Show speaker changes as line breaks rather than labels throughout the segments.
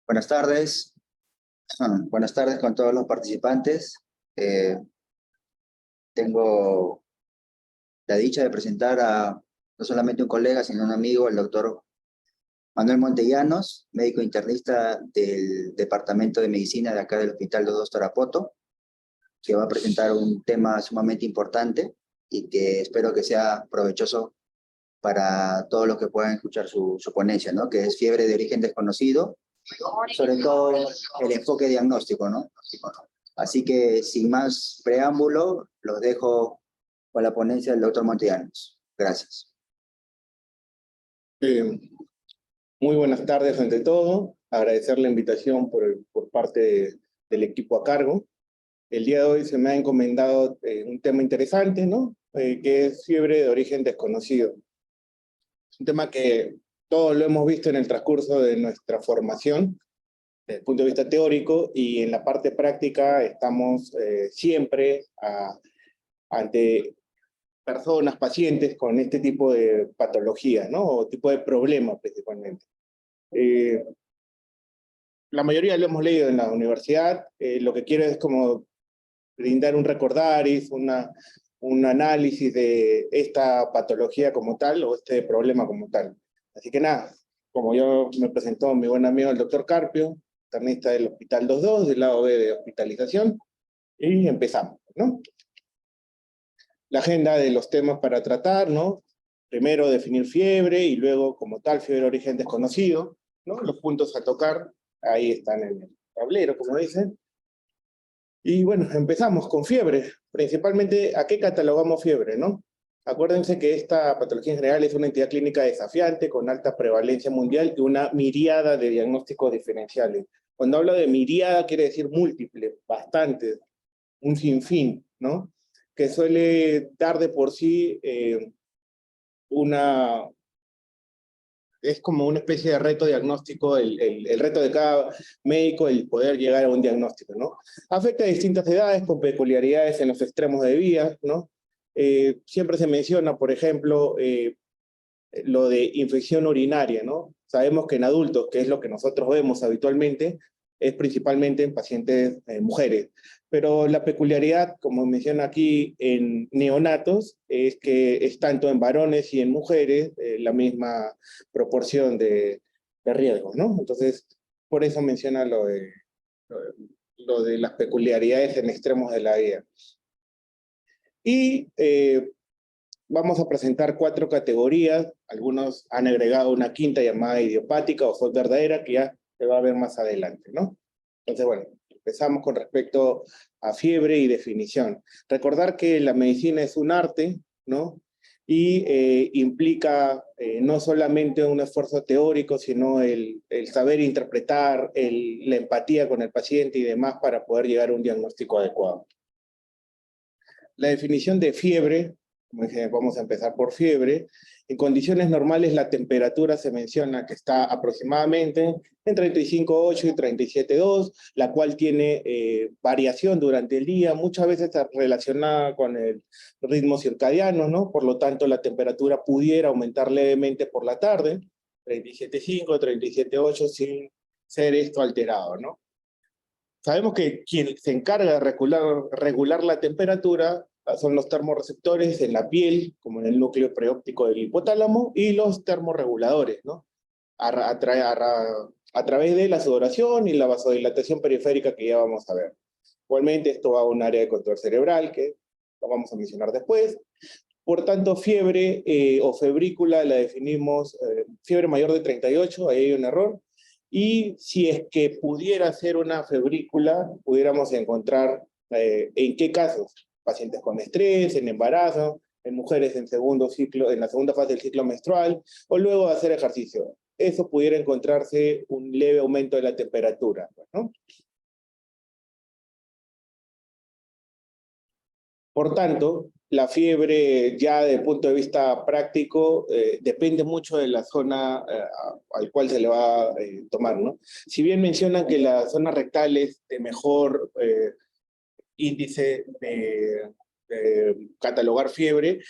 Buenas tardes. Buenas tardes con todos los participantes. Tengo la dicha de presentar a no solamente un colega, sino un amigo, el doctor Manuel Montellanos, médico internista del Departamento de Medicina de acá del Hospital Dodos Tarapoto, que va a presentar un tema sumamente importante y que espero que sea provechoso para todos los que puedan escuchar su ponencia, ¿no? Que es fiebre de origen desconocido, sobre todo el enfoque diagnóstico, ¿no? Así que, sin más preámbulo, los dejo con la ponencia del doctor Montellanos. Gracias.
Muy buenas tardes ante todo. Agradecer la invitación por parte del equipo a cargo. El día de hoy se me ha encomendado un tema interesante, ¿no? Que es fiebre de origen desconocido. Es un tema que todos lo hemos visto en el transcurso de nuestra formación, desde el punto de vista teórico, y en la parte práctica estamos siempre ante personas, pacientes con este tipo de patología, ¿no? O tipo de problema principalmente. La mayoría lo hemos leído en la universidad. Lo que quiero es como brindar un recordaris, un análisis de esta patología como tal, o este problema como tal. Así que nada, como yo me presentó mi buen amigo el doctor Carpio, internista del Hospital 22, del lado B de hospitalización, y empezamos, ¿no? La agenda de los temas para tratar, ¿no? Primero definir fiebre y luego como tal fiebre de origen desconocido, ¿no? Los puntos a tocar, ahí están en el tablero, como dicen. Y bueno, empezamos con fiebre. Principalmente, ¿a qué catalogamos fiebre, no? Acuérdense que esta patología en general es una entidad clínica desafiante con alta prevalencia mundial y una miríada de diagnósticos diferenciales. Cuando hablo de miríada quiere decir múltiple, bastante, un sinfín, ¿no? Que suele dar de por sí es como una especie de reto diagnóstico, el reto de cada médico, el poder llegar a un diagnóstico, ¿no? Afecta a distintas edades con peculiaridades en los extremos de vías, ¿no? Siempre se menciona, por ejemplo, lo de infección urinaria, ¿no? Sabemos que en adultos, que es lo que nosotros vemos habitualmente, es principalmente en pacientes mujeres. Pero la peculiaridad, como menciona aquí, en neonatos, es que es tanto en varones y en mujeres la misma proporción de riesgo, ¿no? Entonces, por eso menciona lo de las peculiaridades en extremos de la vida. Y vamos a presentar 4 categorías. Algunos han agregado una quinta llamada idiopática o FOD verdadera, que ya se va a ver más adelante, ¿no? Entonces, bueno, empezamos con respecto a fiebre y definición. Recordar que la medicina es un arte, ¿no? Y implica no solamente un esfuerzo teórico, sino el saber interpretar, la empatía con el paciente y demás para poder llegar a un diagnóstico adecuado. La definición de fiebre, como dije, vamos a empezar por fiebre. En condiciones normales la temperatura se menciona que está aproximadamente en 35,8 y 37,2, la cual tiene variación durante el día, muchas veces está relacionada con el ritmo circadiano, ¿no? Por lo tanto, la temperatura pudiera aumentar levemente por la tarde, 37,5, 37,8, sin ser esto alterado, ¿no? Sabemos que quien se encarga de regular la temperatura son los termorreceptores en la piel, como en el núcleo preóptico del hipotálamo, y los termorreguladores, ¿no? A través de la sudoración y la vasodilatación periférica que ya vamos a ver. Igualmente esto va a un área de control cerebral, que lo vamos a mencionar después. Por tanto, fiebre o febrícula la definimos, fiebre mayor de 38, ahí hay un error. Y si es que pudiera ser una febrícula, pudiéramos encontrar en qué casos: pacientes con estrés, en embarazo, en mujeres en segundo ciclo, en la segunda fase del ciclo menstrual, o luego de hacer ejercicio. Eso pudiera encontrarse un leve aumento de la temperatura, ¿no? Por tanto, la fiebre ya desde el punto de vista práctico depende mucho de la zona al cual se le va a tomar, ¿no? Si bien mencionan que la zona rectal es de mejor índice de catalogar fiebre,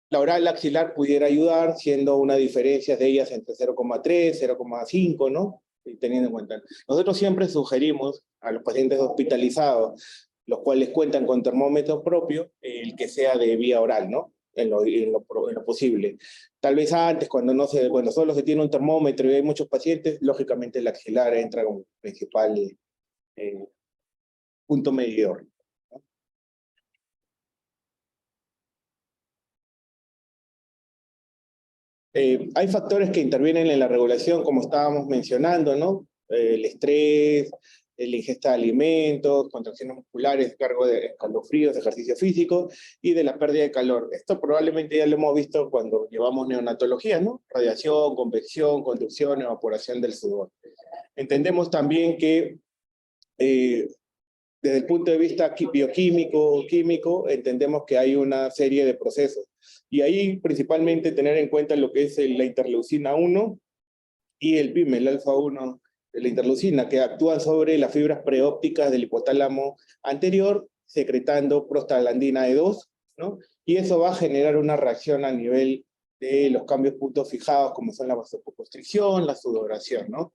la oral axilar pudiera ayudar, siendo una diferencia de ellas entre 0,3, 0,5, ¿no? teniendo en cuenta. Nosotros siempre sugerimos a los pacientes hospitalizados, los cuales cuentan con termómetro propio, el que sea de vía oral, ¿no? En lo posible. Tal vez antes, cuando solo se tiene un termómetro y hay muchos pacientes, lógicamente el axilar entra como principal punto medidor. Hay factores que intervienen en la regulación, como estábamos mencionando, ¿no? El estrés, la ingesta de alimentos, contracciones musculares, cargo de escalofríos, ejercicio físico y de la pérdida de calor. Esto probablemente ya lo hemos visto cuando llevamos neonatología, ¿no? Radiación, convección, conducción, evaporación del sudor. Entendemos también que desde el punto de vista bioquímico, químico, entendemos que hay una serie de procesos. Y ahí principalmente tener en cuenta lo que es la interleucina 1 y el PIM, el alfa 1 de la interleucina, que actúan sobre las fibras preópticas del hipotálamo anterior, secretando prostaglandina E2, ¿no? Y eso va a generar una reacción a nivel de los cambios puntos fijados, como son la vasoconstricción, la sudoración, ¿no?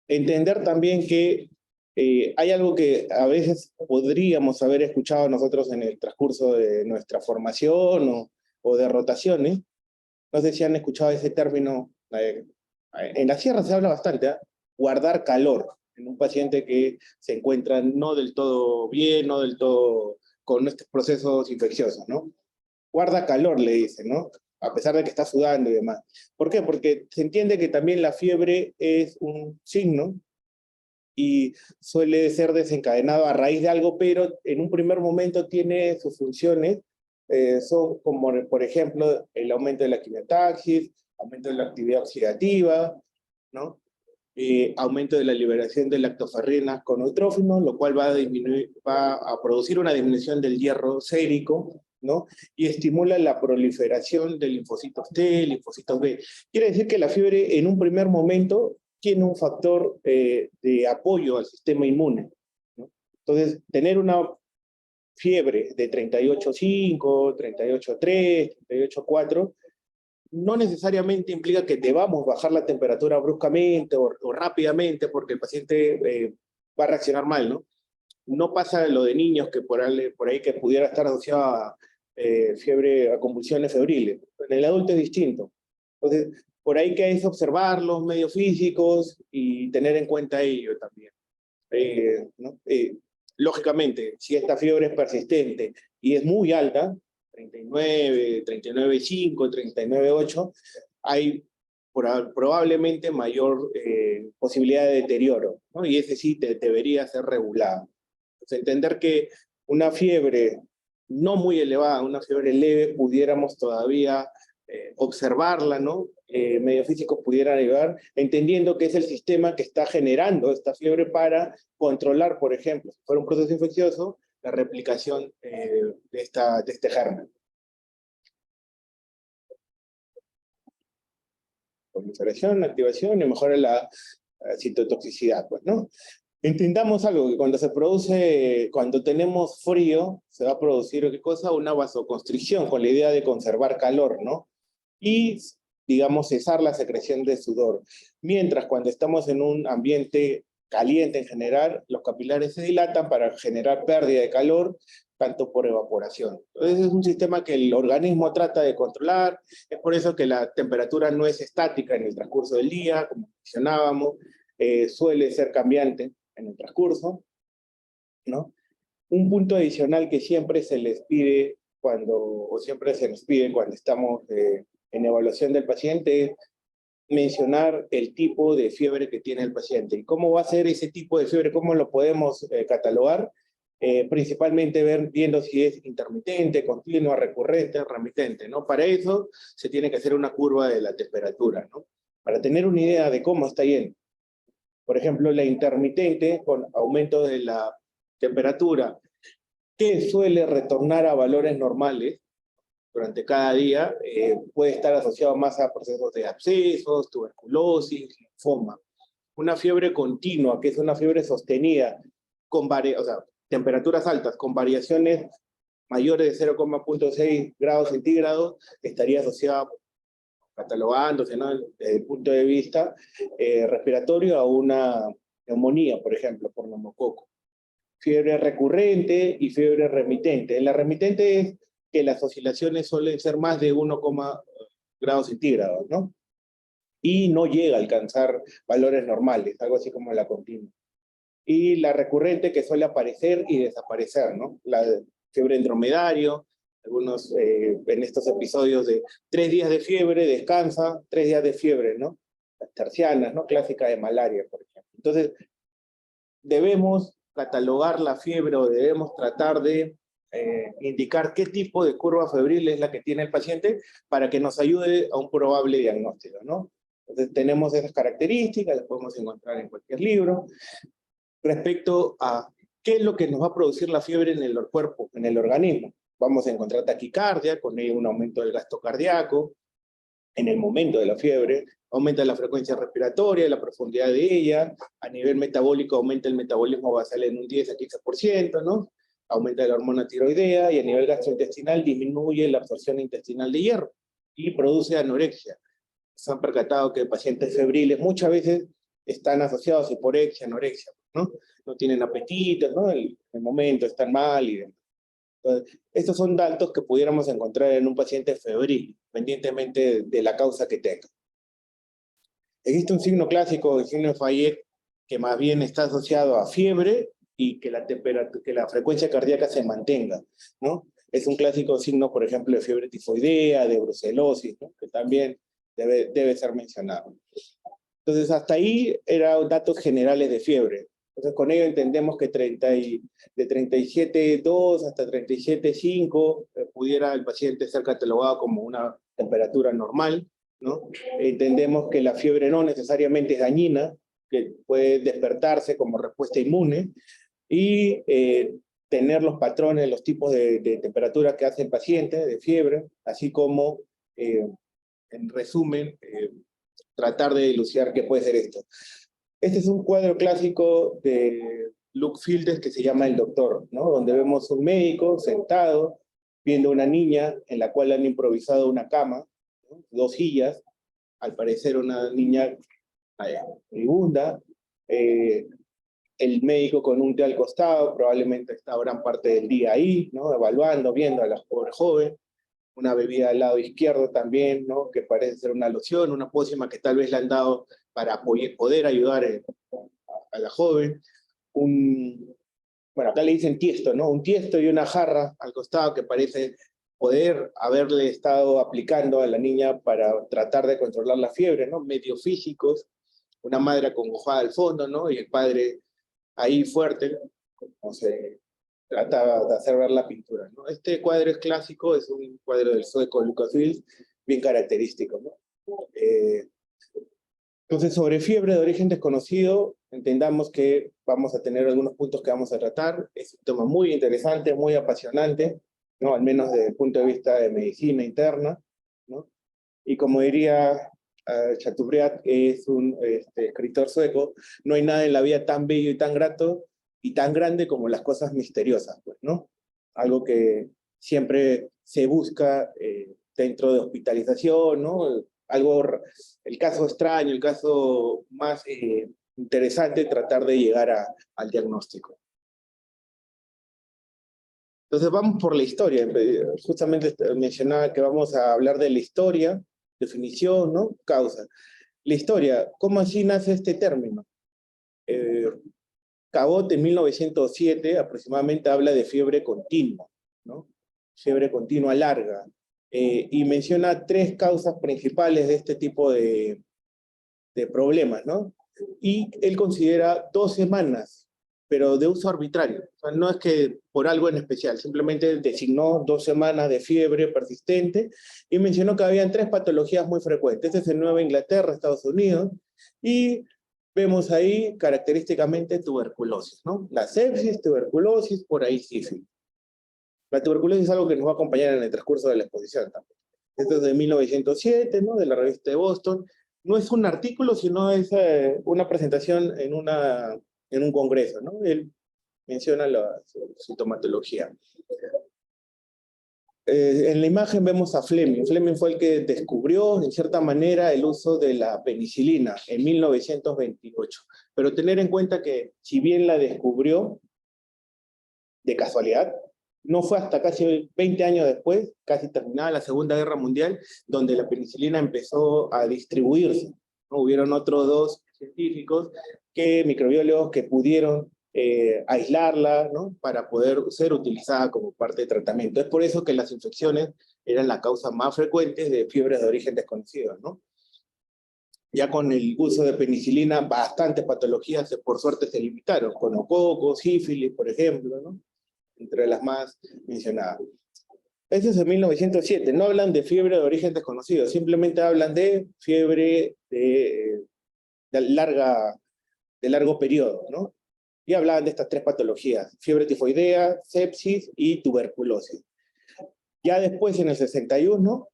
Entender también que hay algo que a veces podríamos haber escuchado nosotros en el transcurso de nuestra formación o de rotaciones. No sé si han escuchado ese término. En la sierra se habla bastante, ¿eh? Guardar calor en un paciente que se encuentra no del todo bien, no del todo con estos procesos infecciosos, ¿no? Guarda calor, le dicen, ¿no? A pesar de que está sudando y demás. ¿Por qué? Porque se entiende que también la fiebre es un signo y suele ser desencadenado a raíz de algo, pero en un primer momento tiene sus funciones, son como, por ejemplo, el aumento de la quimiotaxis, aumento de la actividad oxidativa, ¿no? Aumento de la liberación de lactoferrinas con neutrófilos, lo cual va a producir una disminución del hierro sérico, ¿no? Y estimula la proliferación de linfocitos T, linfocitos B. Quiere decir que la fiebre en un primer momento tiene un factor de apoyo al sistema inmune, ¿no? Entonces, tener una fiebre de 38,5, 38,3, 38,4, no necesariamente implica que debamos bajar la temperatura bruscamente o rápidamente porque el paciente va a reaccionar mal, ¿no? No pasa lo de niños que por ahí que pudiera estar asociado a fiebre, a convulsiones febriles. En el adulto es distinto. Entonces, por ahí que es observar los medios físicos y tener en cuenta ello también. ¿No? Lógicamente, si esta fiebre es persistente y es muy alta, 39, 39,5, 39,8, hay probablemente mayor posibilidad de deterioro, ¿no? Y ese sí debería ser regulado. Entonces, entender que una fiebre no muy elevada, una fiebre leve, pudiéramos todavía observarla, ¿no? Medios físicos pudieran ayudar, entendiendo que es el sistema que está generando esta fiebre para controlar, por ejemplo, si fuera un proceso infeccioso, la replicación de este germen. Proliferación, activación y mejora la citotoxicidad, pues, ¿no? Entendamos algo, que cuando tenemos frío, se va a producir, ¿qué cosa? Una vasoconstricción, con la idea de conservar calor, ¿no? Y, digamos, cesar la secreción de sudor. Mientras cuando estamos en un ambiente caliente en general, los capilares se dilatan para generar pérdida de calor, tanto por evaporación. Entonces es un sistema que el organismo trata de controlar, es por eso que la temperatura no es estática en el transcurso del día, como mencionábamos, suele ser cambiante en el transcurso, ¿no? Un punto adicional que siempre se les pide siempre se nos pide cuando estamos en evaluación del paciente es mencionar el tipo de fiebre que tiene el paciente. ¿Y cómo va a ser ese tipo de fiebre? ¿Cómo lo podemos catalogar? Principalmente viendo si es intermitente, continua, recurrente, remitente, ¿no? Para eso se tiene que hacer una curva de la temperatura, ¿no? Para tener una idea de cómo está yendo. Por ejemplo, la intermitente, con aumento de la temperatura, que suele retornar a valores normales durante cada día, puede estar asociado más a procesos de abscesos, tuberculosis, linfoma. Una fiebre continua, que es una fiebre sostenida, con temperaturas altas, con variaciones mayores de 0,6 grados centígrados, estaría asociada catalogándose, ¿no?, desde el punto de vista respiratorio a una neumonía, por ejemplo, por neumococo. Fiebre recurrente y fiebre remitente. En la remitente es que las oscilaciones suelen ser más de 1, grados centígrados, ¿no? Y no llega a alcanzar valores normales, algo así como la continua. Y la recurrente, que suele aparecer y desaparecer, ¿no? La fiebre en dromedario, algunos en estos episodios de 3 días de fiebre, descansa, 3 días de fiebre, ¿no? Las tercianas, ¿no? Clásica de malaria, por ejemplo. Entonces, debemos catalogar la fiebre o debemos tratar de indicar qué tipo de curva febril es la que tiene el paciente para que nos ayude a un probable diagnóstico, ¿no? Entonces tenemos esas características, las podemos encontrar en cualquier libro. Respecto a qué es lo que nos va a producir la fiebre en el cuerpo, en el organismo, vamos a encontrar taquicardia, con ello un aumento del gasto cardíaco, en el momento de la fiebre, aumenta la frecuencia respiratoria, la profundidad de ella, a nivel metabólico aumenta el metabolismo basal en un 10 a 15%, ¿no? Aumenta la hormona tiroidea, y a nivel gastrointestinal disminuye la absorción intestinal de hierro, y produce anorexia. Se han percatado que pacientes febriles muchas veces están asociados a hiporexia, anorexia, ¿no? No tienen apetito, ¿no? En el momento están mal y demás. Entonces, estos son datos que pudiéramos encontrar en un paciente febril, independientemente de la causa que tenga. Existe un signo clásico, el signo de Fayet, que más bien está asociado a fiebre y que la frecuencia cardíaca se mantenga, ¿no? Es un clásico signo, por ejemplo, de fiebre tifoidea, de brucelosis, ¿no?, que también debe ser mencionado. Entonces, hasta ahí eran datos generales de fiebre. Entonces, con ello entendemos que de 37,2 hasta 37,5 pudiera el paciente ser catalogado como una temperatura normal, ¿no? Entendemos que la fiebre no necesariamente es dañina, que puede despertarse como respuesta inmune, y tener los patrones, los tipos de temperatura que hace el paciente, de fiebre, así como, en resumen, tratar de dilucidar qué puede ser esto. Este es un cuadro clásico de Luke Fields que se llama El Doctor, ¿no?, donde vemos un médico sentado viendo una niña en la cual han improvisado una cama, ¿no?, 2 sillas, al parecer una niña moribunda, el médico con un té al costado, probablemente está gran parte del día ahí, ¿no?, evaluando, viendo a la pobre joven, una bebida al lado izquierdo también, ¿no?, que parece ser una loción, una pócima que tal vez le han dado para poder ayudar a la joven. Bueno, acá le dicen tiesto, ¿no?, un tiesto y una jarra al costado que parece poder haberle estado aplicando a la niña para tratar de controlar la fiebre, ¿no?, medios físicos, una madre acongojada al fondo, ¿no?, y el padre ahí fuerte, como se trata de hacer ver la pintura, ¿no? Este cuadro es clásico, es un cuadro del sueco Lucas Fields, bien característico, ¿no? Entonces, sobre fiebre de origen desconocido, entendamos que vamos a tener algunos puntos que vamos a tratar. Es un tema muy interesante, muy apasionante, ¿no?, al menos desde el punto de vista de medicina interna, ¿no? Y como diría Chateaubriand, que es un escritor sueco, no hay nada en la vida tan bello y tan grato y tan grande como las cosas misteriosas, pues, ¿no? Algo que siempre se busca dentro de hospitalización, ¿no? El caso extraño, el caso más interesante, tratar de llegar al diagnóstico. Entonces vamos por la historia. Justamente mencionaba que vamos a hablar de la historia, definición, ¿no?, causa. La historia, ¿cómo así nace este término? Cabot en 1907 aproximadamente habla de fiebre continua, ¿no?, fiebre continua larga, y menciona 3 causas principales de este tipo de problemas, ¿no? Y él considera 2 semanas, pero de uso arbitrario. O sea, no es que por algo en especial, simplemente designó 2 semanas de fiebre persistente y mencionó que habían 3 patologías muy frecuentes. Este es en Nueva Inglaterra, Estados Unidos, y vemos ahí característicamente tuberculosis, ¿no? La sepsis, tuberculosis, por ahí sífilis. La tuberculosis es algo que nos va a acompañar en el transcurso de la exposición también. Esto es de 1907, ¿no?, de la revista de Boston. No es un artículo, sino es una presentación en un congreso, ¿no? Él menciona la sintomatología. En la imagen vemos a Fleming. Fleming fue el que descubrió, en cierta manera, el uso de la penicilina en 1928. Pero tener en cuenta que, si bien la descubrió de casualidad, no fue hasta casi 20 años después, casi terminada la Segunda Guerra Mundial, donde la penicilina empezó a distribuirse, ¿no? Hubieron otros dos científicos, microbiólogos, que pudieron aislarla, ¿no? Para poder ser utilizada como parte de tratamiento. Es por eso que las infecciones eran la causa más frecuente de fiebres de origen desconocido, ¿no? Ya con el uso de penicilina, bastantes patologías, por suerte, se limitaron. Gonococos, sífilis, por ejemplo, ¿no? Entre las más mencionadas. Eso es en 1907. No hablan de fiebre de origen desconocido, simplemente hablan de fiebre de largo periodo, ¿no? Y hablaban de estas tres patologías: fiebre tifoidea, sepsis y tuberculosis. Ya después, en el 61,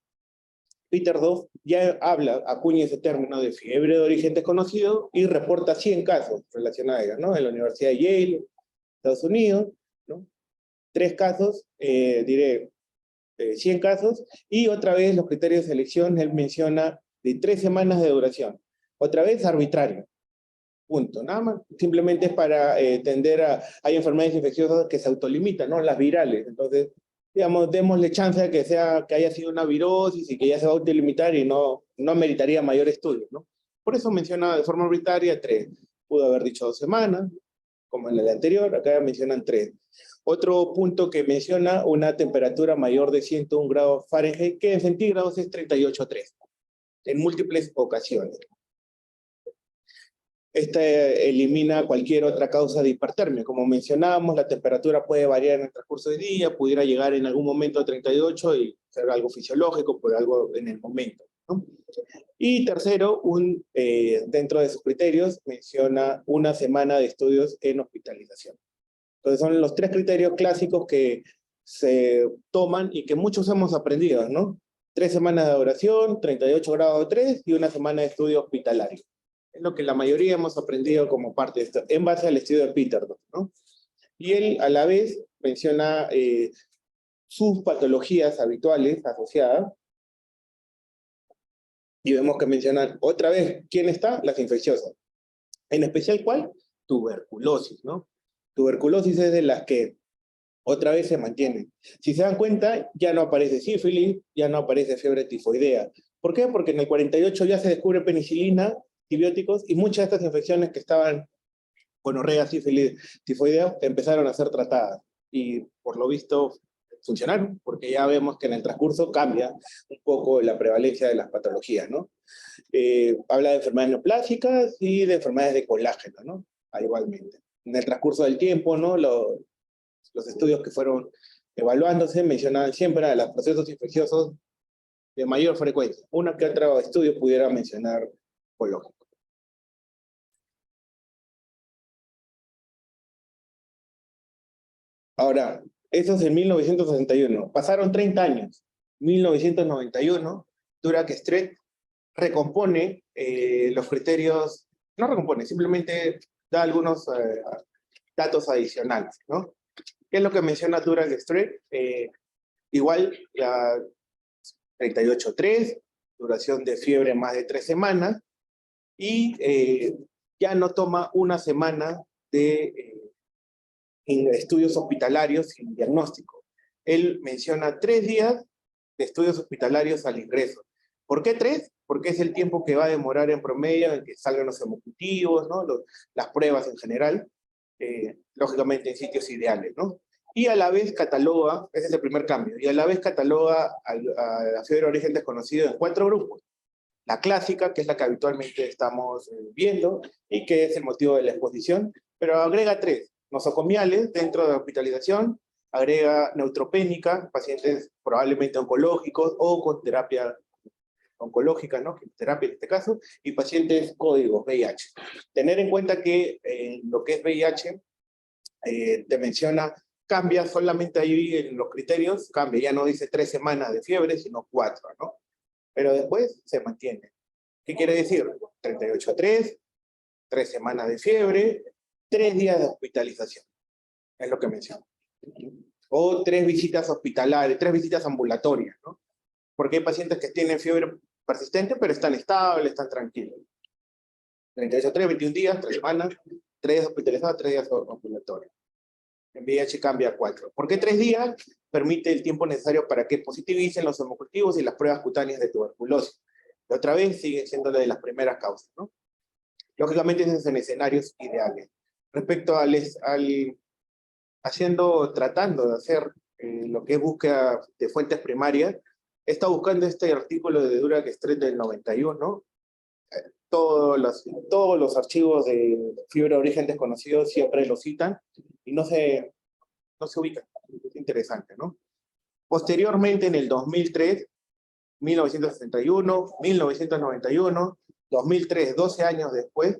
Peter Dove ya acuña ese término de fiebre de origen desconocido y reporta 100 casos relacionados a ella, ¿no? En la Universidad de Yale, Estados Unidos, ¿no? 3 casos, 100 casos, y otra vez los criterios de selección, él menciona de 3 semanas de duración. Otra vez arbitrario, punto, nada más. Simplemente es para tender a... Hay enfermedades infecciosas que se autolimitan, ¿no? Las virales. Entonces, digamos, démosle chance de que haya sido una virosis y que ya se va a autolimitar y no meritaría mayor estudio, ¿no? Por eso menciona de forma arbitraria 3. Pudo haber dicho 2 semanas, como en el anterior, acá mencionan 3. Otro punto que menciona una temperatura mayor de 101 grados Fahrenheit, que en centígrados es 38,3, en múltiples ocasiones. Este elimina cualquier otra causa de hipertermia. Como mencionábamos, la temperatura puede variar en el transcurso del día, pudiera llegar en algún momento a 38 y ser algo fisiológico, por algo en el momento, ¿no? Y tercero, dentro de sus criterios, menciona una semana de estudios en hospitalización. Entonces son los 3 criterios clásicos que se toman y que muchos hemos aprendido, ¿no? 3 semanas de duración, 38 grados 3 y una semana de estudio hospitalario. Es lo que la mayoría hemos aprendido como parte de esto, en base al estudio de Peter, ¿no? Y él, a la vez, menciona sus patologías habituales asociadas. Y vemos que mencionan otra vez, ¿quién está? Las infecciosas. En especial, ¿cuál? Tuberculosis, ¿no? Tuberculosis es de las que otra vez se mantienen. Si se dan cuenta, ya no aparece sífilis, ya no aparece fiebre tifoidea. ¿Por qué? Porque en el 48 ya se descubre penicilina, antibióticos, y muchas de estas infecciones que estaban, gonorrea, sífilis, tifoidea, empezaron a ser tratadas. Y por lo visto funcionaron, porque ya vemos que en el transcurso cambia un poco la prevalencia de las patologías, ¿no? Habla de enfermedades neoplásicas y de enfermedades de colágeno, ¿no? Igualmente. En el transcurso del tiempo, ¿no? Los estudios que fueron evaluándose mencionaban siempre a los procesos infecciosos de mayor frecuencia. Una que otro estudio pudiera mencionar oncológico. Ahora, eso es en 1961. Pasaron 30 años. 1991, Durack-Street recompone los criterios, no recompone, simplemente da algunos datos adicionales, ¿no? ¿Qué es lo que menciona Durack-Street? Igual, 38,3, duración de fiebre más de 3 semanas, y ya no toma una semana de estudios hospitalarios sin diagnóstico. Él menciona 3 días de estudios hospitalarios al ingreso. ¿Por qué 3? Porque es el tiempo que va a demorar en promedio en que salgan los hemocultivos, ¿no? Las pruebas en general, lógicamente en sitios ideales, ¿no? Y a la vez cataloga, ese es el primer cambio, y a la vez cataloga a la fiebre de origen desconocido en 4 grupos. La clásica, que es la que habitualmente estamos viendo, y que es el motivo de la exposición, pero agrega 3, nosocomiales dentro de la hospitalización, agrega neutropénica, pacientes probablemente oncológicos o con terapia oncológica, ¿no? Terapia en este caso, y pacientes códigos VIH. Tener en cuenta que lo que es VIH, te menciona, cambia solamente ahí en los criterios, cambia, ya no dice 3 semanas de fiebre, sino 4, ¿no? Pero después se mantiene. ¿Qué quiere decir? 38,3, 3 semanas de fiebre, 3 días de hospitalización. Es lo que menciona. o 3 visitas hospitalarias, 3 visitas ambulatorias, ¿no? Porque hay pacientes que tienen fiebre persistente, pero están estables, están tranquilos. 38 3, 21 días, 3 semanas, 3 días hospitalizados, 3 días ambulatorios. En VIH cambia a 4. ¿Por qué 3 días? Permite el tiempo necesario para que positivicen los hemocultivos y las pruebas cutáneas de tuberculosis. Y otra vez sigue siendo la de las primeras causas, ¿no? Lógicamente, eso es en escenarios ideales. Respecto tratando de hacer lo que es búsqueda de fuentes primarias, he estado buscando este artículo de Durack Street del 91, ¿no? Todos los archivos de fiebre de origen desconocido siempre lo citan y no se ubican. Es interesante, ¿no? Posteriormente, en el 2003, 1961, 1991, 2003, 12 años después,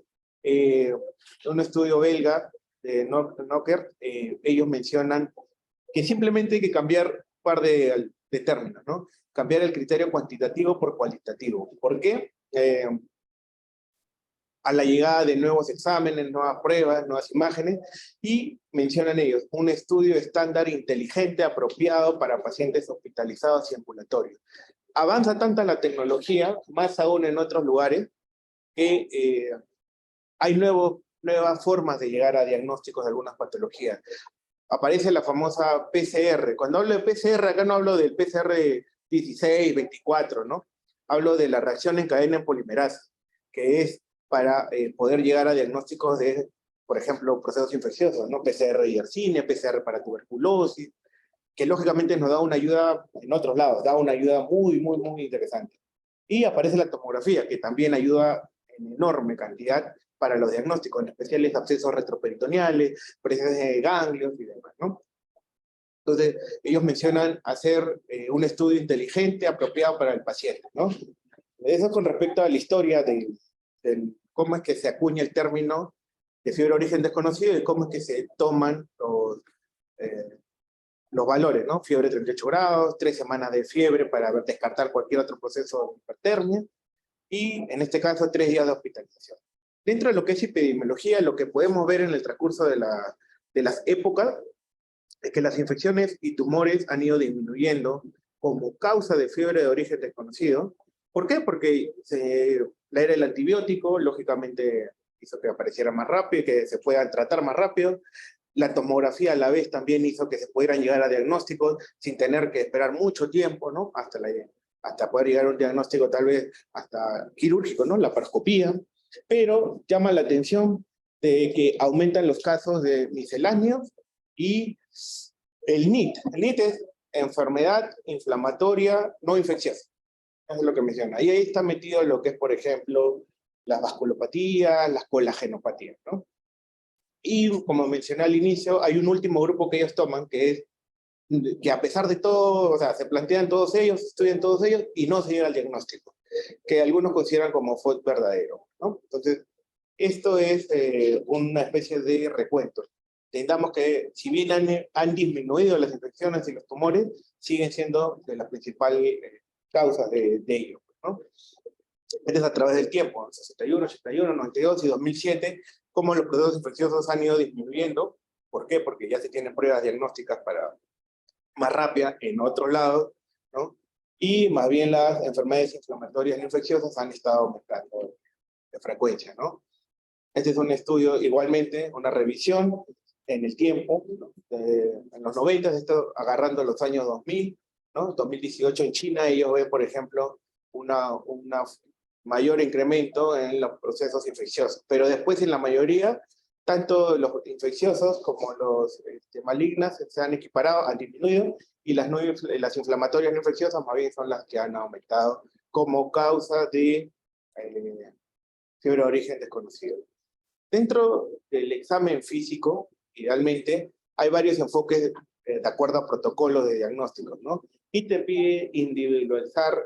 un estudio belga de Nocker, ellos mencionan que simplemente hay que cambiar un par de términos, ¿no? Cambiar el criterio cuantitativo por cualitativo. ¿Por qué? A la llegada de nuevos exámenes, nuevas pruebas, nuevas imágenes, y mencionan ellos, un estudio estándar inteligente apropiado para pacientes hospitalizados y ambulatorios. Avanza tanta la tecnología, más aún en otros lugares, que hay nuevas formas de llegar a diagnósticos de algunas patologías. Aparece la famosa PCR. Cuando hablo de PCR, acá no hablo del PCR 16, 24, ¿no? Hablo de la reacción en cadena en polimerasa, que es para poder llegar a diagnósticos de, por ejemplo, procesos infecciosos, ¿no? PCR de Yersinia, PCR para tuberculosis, que lógicamente nos da una ayuda en otros lados, da una ayuda muy, muy, muy interesante. Y aparece la tomografía, que también ayuda en enorme cantidad para los diagnósticos, en especial abscesos retroperitoneales, presencia de ganglios y demás, ¿no? Entonces, ellos mencionan hacer un estudio inteligente apropiado para el paciente, ¿no? Eso con respecto a la historia de cómo es que se acuña el término de fiebre de origen desconocido y cómo es que se toman los valores, ¿no? Fiebre 38 grados, 3 semanas de fiebre para descartar cualquier otro proceso de hipertermia, y en este caso 3 días de hospitalización. Dentro de lo que es epidemiología, lo que podemos ver en el transcurso de las épocas es que las infecciones y tumores han ido disminuyendo como causa de fiebre de origen desconocido. ¿Por qué? Porque la era del antibiótico, lógicamente, hizo que apareciera más rápido, que se puedan tratar más rápido. La tomografía a la vez también hizo que se pudieran llegar a diagnósticos sin tener que esperar mucho tiempo, ¿no? Hasta poder llegar a un diagnóstico tal vez hasta quirúrgico, ¿no? La paroscopía. Pero llama la atención de que aumentan los casos de misceláneos y el NIT. El NIT es enfermedad inflamatoria no infecciosa. Eso es lo que menciona. Y ahí está metido lo que es, por ejemplo, las vasculopatías, las colagenopatías, ¿no? Y como mencioné al inicio, hay un último grupo que ellos toman, que es que a pesar de todo, o sea, se plantean todos ellos, estudian todos ellos, y no se llega al diagnóstico, que algunos consideran como FOD verdadero, ¿no? Entonces, esto es una especie de recuento. Entendamos que si bien han disminuido las infecciones y los tumores, siguen siendo de las principales causas de ello, ¿no? Es a través del tiempo, 61, 81, 92 y 2007, cómo los procesos infecciosos han ido disminuyendo. ¿Por qué? Porque ya se tienen pruebas diagnósticas más rápidas en otros lados, ¿no? Y más bien las enfermedades inflamatorias no infecciosas han estado aumentando de frecuencia, ¿no? Este es un estudio, igualmente, una revisión en el tiempo, ¿no? En los 90, esto agarrando los años 2000, ¿no? 2018 en China, ellos ven, por ejemplo, una mayor incremento en los procesos infecciosos, pero después en la mayoría, tanto los infecciosos como los malignas se han equiparado, han disminuido, y las inflamatorias no infecciosas más bien son las que han aumentado como causa de fiebre de origen desconocido. Dentro del examen físico, idealmente, hay varios enfoques de acuerdo a protocolos de diagnóstico, ¿no? Y te pide individualizar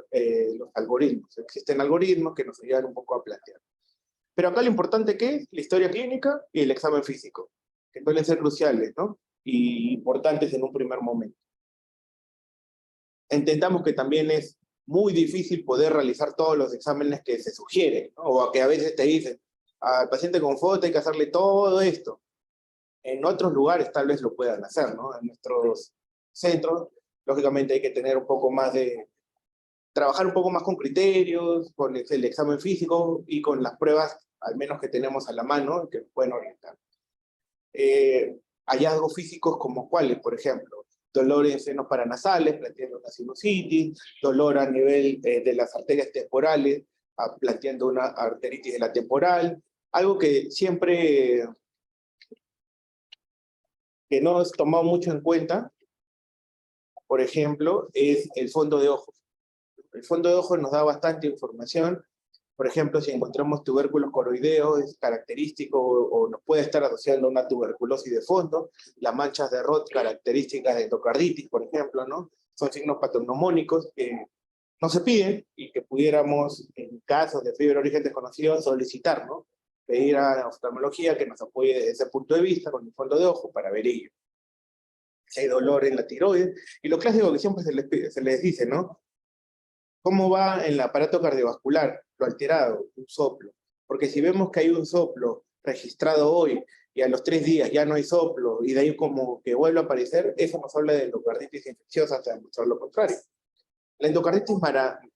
los algoritmos. Existen algoritmos que nos ayudan un poco a plantear. Pero acá lo importante que es la historia clínica y el examen físico, que suelen ser cruciales, ¿no? Y importantes en un primer momento. Entendamos que también es muy difícil poder realizar todos los exámenes que se sugieren, ¿no? O que a veces te dicen, al paciente con FOD hay que hacerle todo esto. En otros lugares tal vez lo puedan hacer, ¿no? En nuestros centros. Lógicamente hay que tener un poco más de, trabajar un poco más con criterios, con el examen físico y con las pruebas, al menos que tenemos a la mano, que pueden orientar. Hallazgos físicos como cuáles, por ejemplo, dolor en senos paranasales, planteando una sinusitis, dolor a nivel de las arterias temporales, planteando una arteritis de la temporal, algo que siempre que no es tomado mucho en cuenta, por ejemplo, es el fondo de ojos. El fondo de ojos nos da bastante información. Por ejemplo, si encontramos tubérculos coroideos, es característico o nos puede estar asociando a una tuberculosis de fondo. Las manchas de Roth, características de endocarditis, por ejemplo, ¿no? Son signos patognomónicos que no se piden y que pudiéramos, en casos de fiebre de origen desconocido, solicitar, ¿no? Pedir a la oftalmología que nos apoye desde ese punto de vista con el fondo de ojo para ver ello. Si hay dolor en la tiroides, y lo clásico que siempre se les dice, ¿no? ¿Cómo va en el aparato cardiovascular? Lo alterado, un soplo. Porque si vemos que hay un soplo registrado hoy y a los 3 días ya no hay soplo y de ahí como que vuelve a aparecer, eso nos habla de endocarditis infecciosa hasta demostrar lo contrario. La endocarditis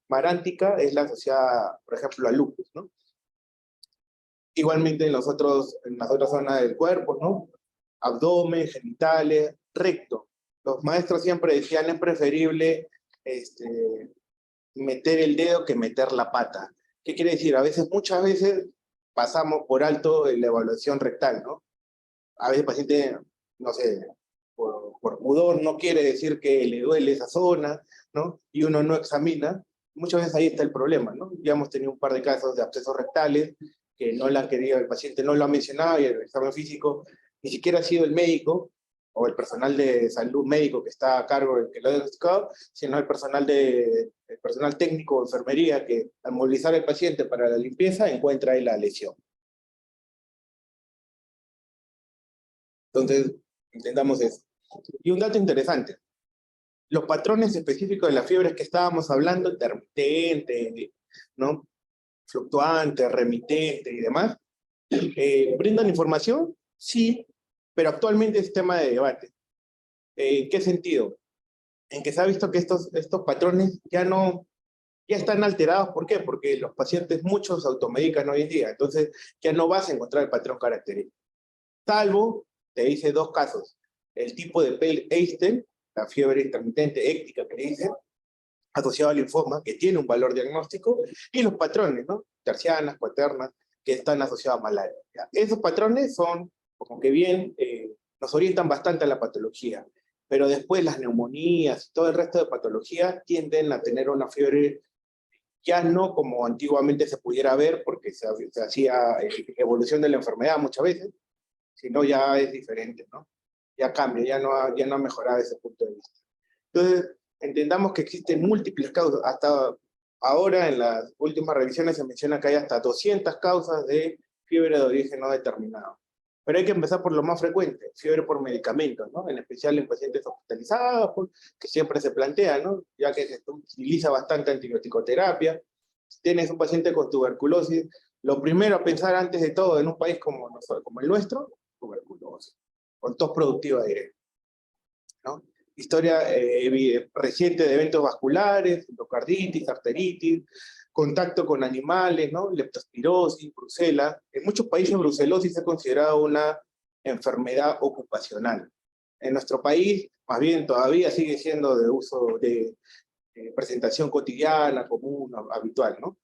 marántica es la asociada, por ejemplo, al lupus, ¿no? Igualmente en las otras zonas del cuerpo, ¿no? Abdomen, genitales, recto. Los maestros siempre decían, es preferible meter el dedo que meter la pata. ¿Qué quiere decir? Muchas veces pasamos por alto la evaluación rectal, ¿no? A veces el paciente, no sé, por pudor no quiere decir que le duele esa zona, ¿no? Y uno no examina. Muchas veces ahí está el problema, ¿no? Ya hemos tenido un par de casos de abscesos rectales que no la han querido, el paciente no lo ha mencionado y el examen físico ni siquiera ha sido el médico o el personal de salud médico que está a cargo del que lo ha diagnosticado, sino el personal técnico o enfermería que al movilizar al paciente para la limpieza encuentra ahí la lesión. Entonces, intentamos eso. Y un dato interesante, los patrones específicos de las fiebres que estábamos hablando, intermitente, ¿no? Fluctuante, remitente y demás, ¿brindan información? Sí, pero actualmente es tema de debate. ¿En qué sentido? En que se ha visto que estos patrones ya están alterados. ¿Por qué? Porque los pacientes, muchos se automedican hoy en día, entonces ya no vas a encontrar el patrón característico. Salvo, te dice 2 casos, el tipo de Pell-Eisner, la fiebre intermitente éctica que dicen, asociado al linfoma, que tiene un valor diagnóstico, y los patrones, ¿no? Tercianas, cuaternas, que están asociados a malaria. ¿Ya? Esos patrones son, como que bien, nos orientan bastante a la patología, pero después las neumonías y todo el resto de patologías tienden a tener una fiebre ya no como antiguamente se pudiera ver, porque se hacía evolución de la enfermedad muchas veces, sino ya es diferente, ¿no? Ya cambia, ya no ha mejorado ese punto de vista. Entonces, entendamos que existen múltiples causas. Hasta ahora, en las últimas revisiones, se menciona que hay hasta 200 causas de fiebre de origen no determinado. Pero hay que empezar por lo más frecuente, fiebre por medicamentos, ¿no? En especial en pacientes hospitalizados, que siempre se plantea, ¿no? Ya que se utiliza bastante antibiótico-terapia. Si tienes un paciente con tuberculosis, lo primero a pensar antes de todo en un país como el nuestro, tuberculosis, con tos productiva directa, ¿no? Historia reciente de eventos vasculares, endocarditis, arteritis, contacto con animales, ¿no? Leptospirosis, brucela. En muchos países brucelosis es considerada una enfermedad ocupacional. En nuestro país, más bien, todavía sigue siendo de uso de presentación cotidiana, común, habitual, ¿no?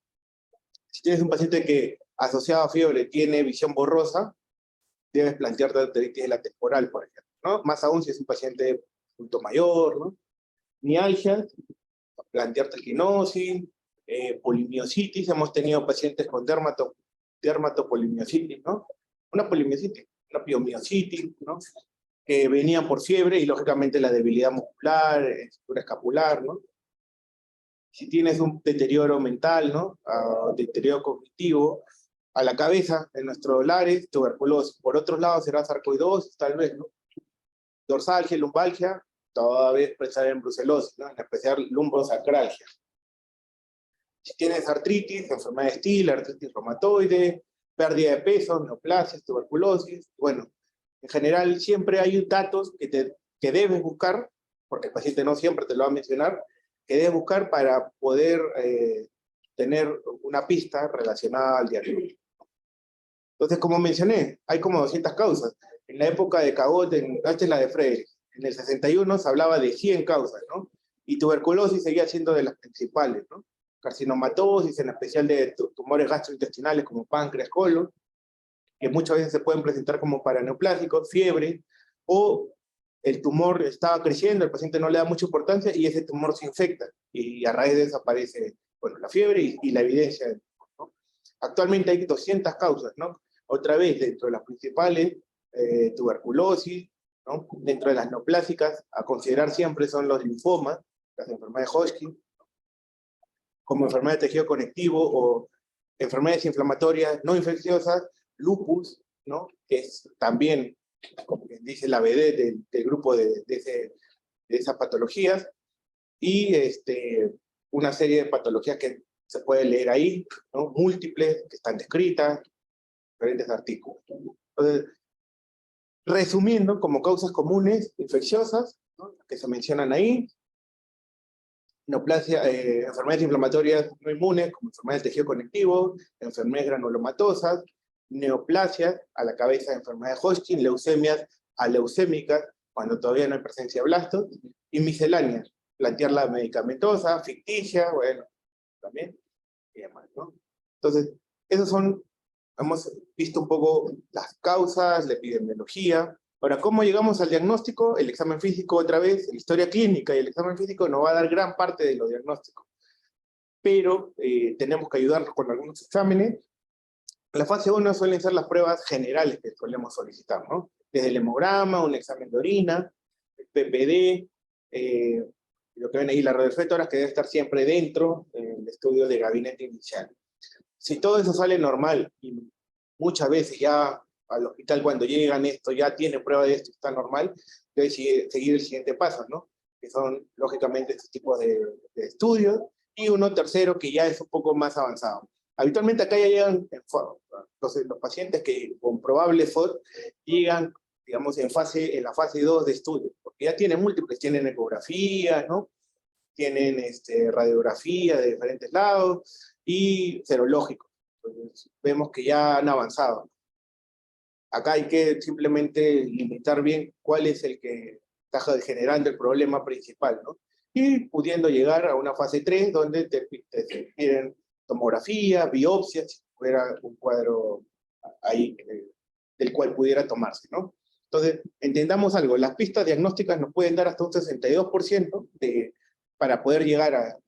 Si tienes un paciente que asociado a fiebre tiene visión borrosa, debes plantearte arteritis de la temporal, por ejemplo, ¿no? Más aún si es un paciente adulto mayor, ¿no? Mialgias, plantearte quinosis, polimiositis, hemos tenido pacientes con dermatopolimiositis, ¿no? Una polimiositis, una piomiositis, ¿no? Que venían por fiebre y lógicamente la debilidad muscular, estructura escapular, ¿no? Si tienes un deterioro mental, ¿no? Deterioro cognitivo, a la cabeza, en nuestros lares, tuberculosis. Por otros lados será sarcoidosis, tal vez, ¿no? Dorsalgia, lumbalgia, todavía expresada en brucelosis, ¿no? En especial lumbosacralgia. Si tienes artritis, enfermedad de Stiller, artritis reumatoide, pérdida de peso, neoplasias, tuberculosis, bueno, en general siempre hay datos que debes buscar porque el paciente no siempre te lo va a mencionar, que debes buscar para poder tener una pista relacionada al diagnóstico. Entonces, como mencioné, hay como 200 causas. En la época de Cabot, esta es la de Frederick, en el 61 se hablaba de 100 causas, ¿no? Y tuberculosis seguía siendo de las principales, ¿no? Carcinomatosis, en especial de tumores gastrointestinales como páncreas, colon, que muchas veces se pueden presentar como paraneoplásicos, fiebre, o el tumor estaba creciendo, el paciente no le da mucha importancia y ese tumor se infecta, y a raíz de eso aparece, bueno, la fiebre y la evidencia, ¿no? Actualmente hay 200 causas, ¿no? Otra vez, dentro de las principales, tuberculosis, ¿no? Dentro de las neoplásicas, a considerar siempre son los linfomas, las enfermedades de Hodgkin, como enfermedad de tejido conectivo o enfermedades inflamatorias no infecciosas, lupus, ¿no? Que es también, como dice la BD del grupo de esas patologías, y una serie de patologías que se puede leer ahí, ¿no? Múltiples, que están descritas, diferentes artículos. Entonces, resumiendo, como causas comunes infecciosas, ¿no? Que se mencionan ahí, neoplasia, enfermedades inflamatorias no inmunes, como enfermedades del tejido conectivo, enfermedades granulomatosas, neoplasias a la cabeza de enfermedades de Hodgkin, leucemias aleucémicas, cuando todavía no hay presencia de blastos, y misceláneas, plantearla medicamentosa, ficticia, bueno, también, y demás, ¿no? Entonces, esos son, hemos visto un poco las causas, la epidemiología. Ahora, ¿cómo llegamos al diagnóstico? El examen físico otra vez, la historia clínica y el examen físico nos va a dar gran parte de los diagnósticos. Pero tenemos que ayudarnos con algunos exámenes. La fase 1 suelen ser las pruebas generales que solemos solicitar, ¿no? Desde el hemograma, un examen de orina, el PPD, lo que ven ahí, la radiofretóras, que debe estar siempre dentro del estudio de gabinete inicial. Si todo eso sale normal, y muchas veces ya al hospital cuando llegan esto, ya tiene prueba de esto, está normal, debe seguir el siguiente paso, ¿no? Que son, lógicamente, estos tipos de estudios, y uno tercero que ya es un poco más avanzado. Habitualmente acá ya llegan, los pacientes que con probable FOD llegan, digamos, en la fase 2 de estudio, porque ya tienen múltiples, tienen ecografías, ¿no? Tienen radiografía de diferentes lados, y serológicos. Entonces, vemos que ya han avanzado. Acá hay que simplemente limitar bien cuál es el que está generando el problema principal, ¿no? Y pudiendo llegar a una fase 3, donde te piden tomografía, biopsia, si fuera un cuadro ahí del cual pudiera tomarse, ¿no? Entonces, entendamos algo, las pistas diagnósticas nos pueden dar hasta un 62% para poder llegar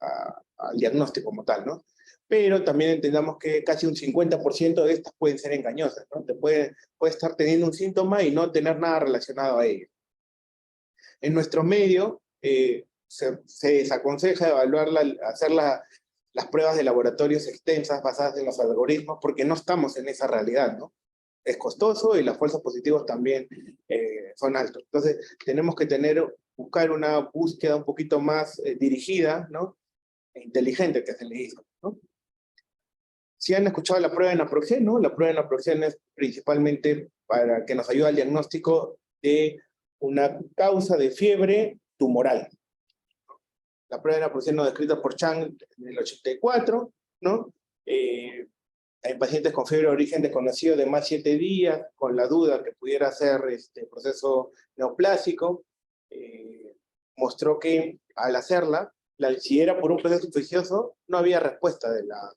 al diagnóstico como tal, ¿no? Pero también entendamos que casi un 50% de estas pueden ser engañosas, ¿no? Te puede estar teniendo un síntoma y no tener nada relacionado a ello. En nuestro medio, se desaconseja hacer las pruebas de laboratorios extensas basadas en los algoritmos, porque no estamos en esa realidad, ¿no? Es costoso y los falsos positivos también son altos. Entonces, tenemos que buscar una búsqueda un poquito más dirigida, ¿no? E inteligente, que se le dice, ¿no? Si han escuchado la prueba de naproxen, ¿no? La prueba de naproxen es principalmente para que nos ayude al diagnóstico de una causa de fiebre tumoral. La prueba de naproxen descrita por Chang en el 84, ¿no? En pacientes con fiebre de origen desconocido de más de 7 días, con la duda que pudiera ser proceso neoplásico, mostró que al hacerla, si era por un proceso infeccioso, no había respuesta de la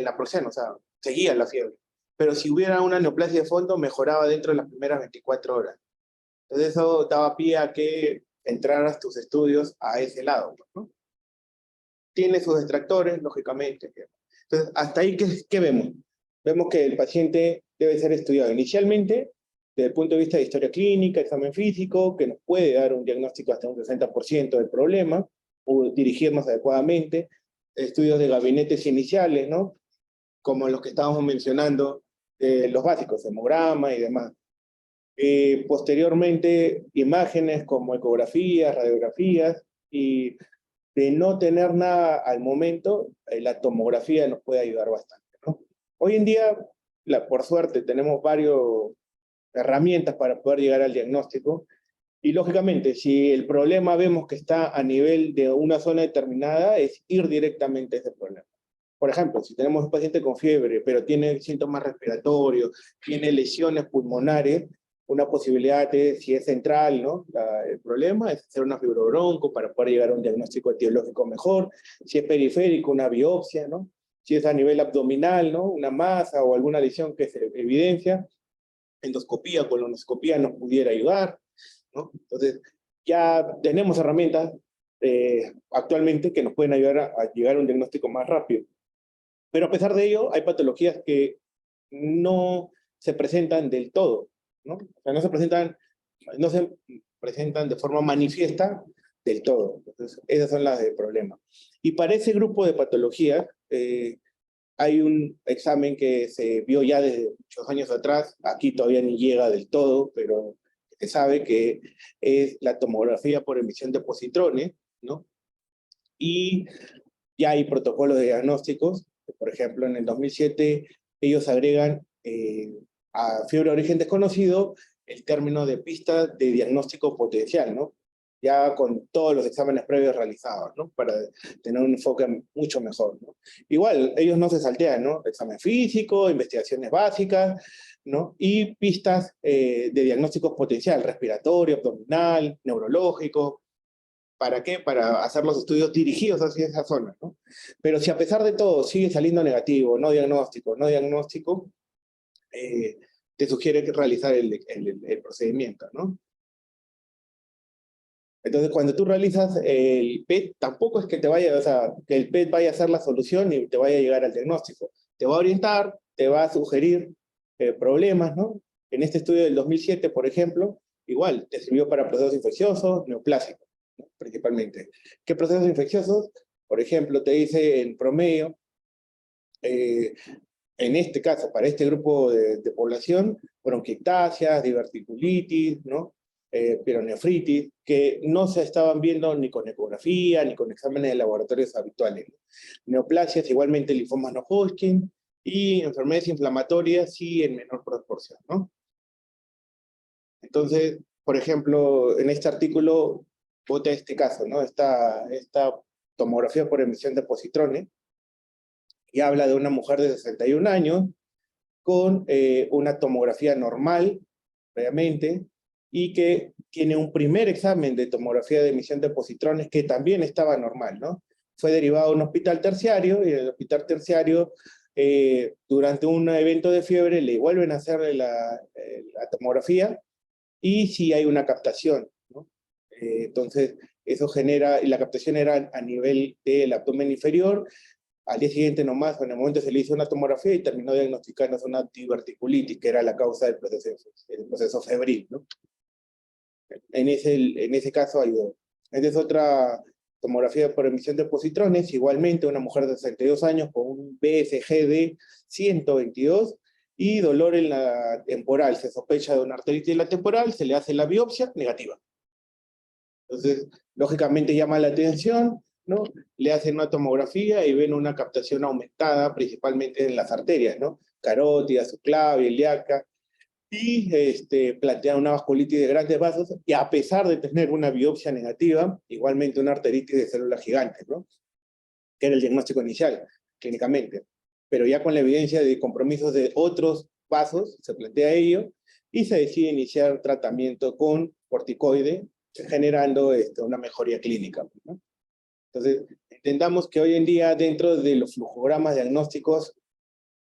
naproxen, o sea, seguía la fiebre. Pero si hubiera una neoplasia de fondo, mejoraba dentro de las primeras 24 horas. Entonces eso daba pie a que entraras tus estudios a ese lado, ¿no? Tiene sus detractores, lógicamente. Entonces, hasta ahí, ¿qué vemos? Vemos que el paciente debe ser estudiado inicialmente, desde el punto de vista de historia clínica, examen físico, que nos puede dar un diagnóstico hasta un 60% del problema, o dirigirnos adecuadamente, estudios de gabinetes iniciales, ¿no? Como los que estábamos mencionando, los básicos, hemograma y demás. Posteriormente, imágenes como ecografías, radiografías, y de no tener nada al momento, la tomografía nos puede ayudar bastante, ¿no? Hoy en día, por suerte, tenemos varias herramientas para poder llegar al diagnóstico, Y lógicamente, si el problema vemos que está a nivel de una zona determinada, es ir directamente a ese problema. Por ejemplo, si tenemos un paciente con fiebre, pero tiene síntomas respiratorios, tiene lesiones pulmonares, una posibilidad es, si es central, ¿no? El problema es hacer una fibrobronco para poder llegar a un diagnóstico etiológico mejor. Si es periférico, una biopsia, ¿no? Si es a nivel abdominal, ¿no? Una masa o alguna lesión que se evidencia, endoscopía, colonoscopía nos pudiera ayudar, ¿no? Entonces, ya tenemos herramientas actualmente que nos pueden ayudar a llegar a un diagnóstico más rápido. Pero a pesar de ello, hay patologías que no se presentan del todo, ¿no? O sea, no se presentan de forma manifiesta del todo. Entonces, esas son las del problema. Y para ese grupo de patologías, hay un examen que se vio ya desde muchos años atrás, aquí todavía ni llega del todo, pero se sabe que es la tomografía por emisión de positrones, ¿no? Y ya hay protocolos de diagnósticos. Por ejemplo, en el 2007 ellos agregan a fiebre de origen desconocido el término de pista de diagnóstico potencial, ¿no? Ya con todos los exámenes previos realizados, ¿no? Para tener un enfoque mucho mejor, ¿no? Igual, ellos no se saltean, ¿no? Examen físico, investigaciones básicas, ¿no? Y pistas de diagnóstico potencial, respiratorio, abdominal, neurológico. ¿Para qué? Para hacer los estudios dirigidos hacia esa zona, ¿no? Pero si a pesar de todo sigue saliendo negativo, no diagnóstico, te sugiere realizar el procedimiento, ¿no? Entonces, cuando tú realizas el PET, tampoco es que te vaya, o sea, que el PET vaya a ser la solución y te vaya a llegar al diagnóstico. Te va a orientar, te va a sugerir problemas, ¿no? En este estudio del 2007, por ejemplo, igual, te sirvió para procesos infecciosos, neoplásicos, ¿no? Principalmente. ¿Qué procesos infecciosos? Por ejemplo, te dice en promedio, en este caso, para este grupo de población, bronquiectasias, diverticulitis, ¿no? Pielonefritis, que no se estaban viendo ni con ecografía, ni con exámenes de laboratorios habituales, ¿no? Neoplasias, igualmente linfomas no Hodgkin, y enfermedades inflamatorias, sí, en menor proporción, ¿no? Entonces, por ejemplo, en este artículo, vota este caso, ¿no? Esta tomografía por emisión de positrones, y habla de una mujer de 61 años con una tomografía normal, previamente, y que tiene un primer examen de tomografía de emisión de positrones que también estaba normal, ¿no? Fue derivado a un hospital terciario, y en el hospital terciario, durante un evento de fiebre, le vuelven a hacer la tomografía, y sí hay una captación, ¿no? Entonces, eso genera, y la captación era a nivel del abdomen inferior. Al día siguiente nomás, en el momento se le hizo una tomografía y terminó diagnosticándose una diverticulitis, que era la causa del proceso febril, ¿no? En ese caso ayudó. Esta es otra tomografía por emisión de positrones, igualmente una mujer de 62 años con un BSG de 122 y dolor en la temporal. Se sospecha de una arteritis en la temporal, se le hace la biopsia, negativa. Entonces, lógicamente llama la atención, ¿no? Le hacen una tomografía y ven una captación aumentada, principalmente en las arterias, ¿no? Carótida, subclavia, ilíaca, y plantean una vasculitis de grandes vasos, y a pesar de tener una biopsia negativa, igualmente una arteritis de células gigantes, ¿no? Que era el diagnóstico inicial, clínicamente. Pero ya con la evidencia de compromisos de otros vasos, se plantea ello, y se decide iniciar tratamiento con corticoide, generando una mejoría clínica, ¿no? Entonces, entendamos que hoy en día, dentro de los flujogramas diagnósticos,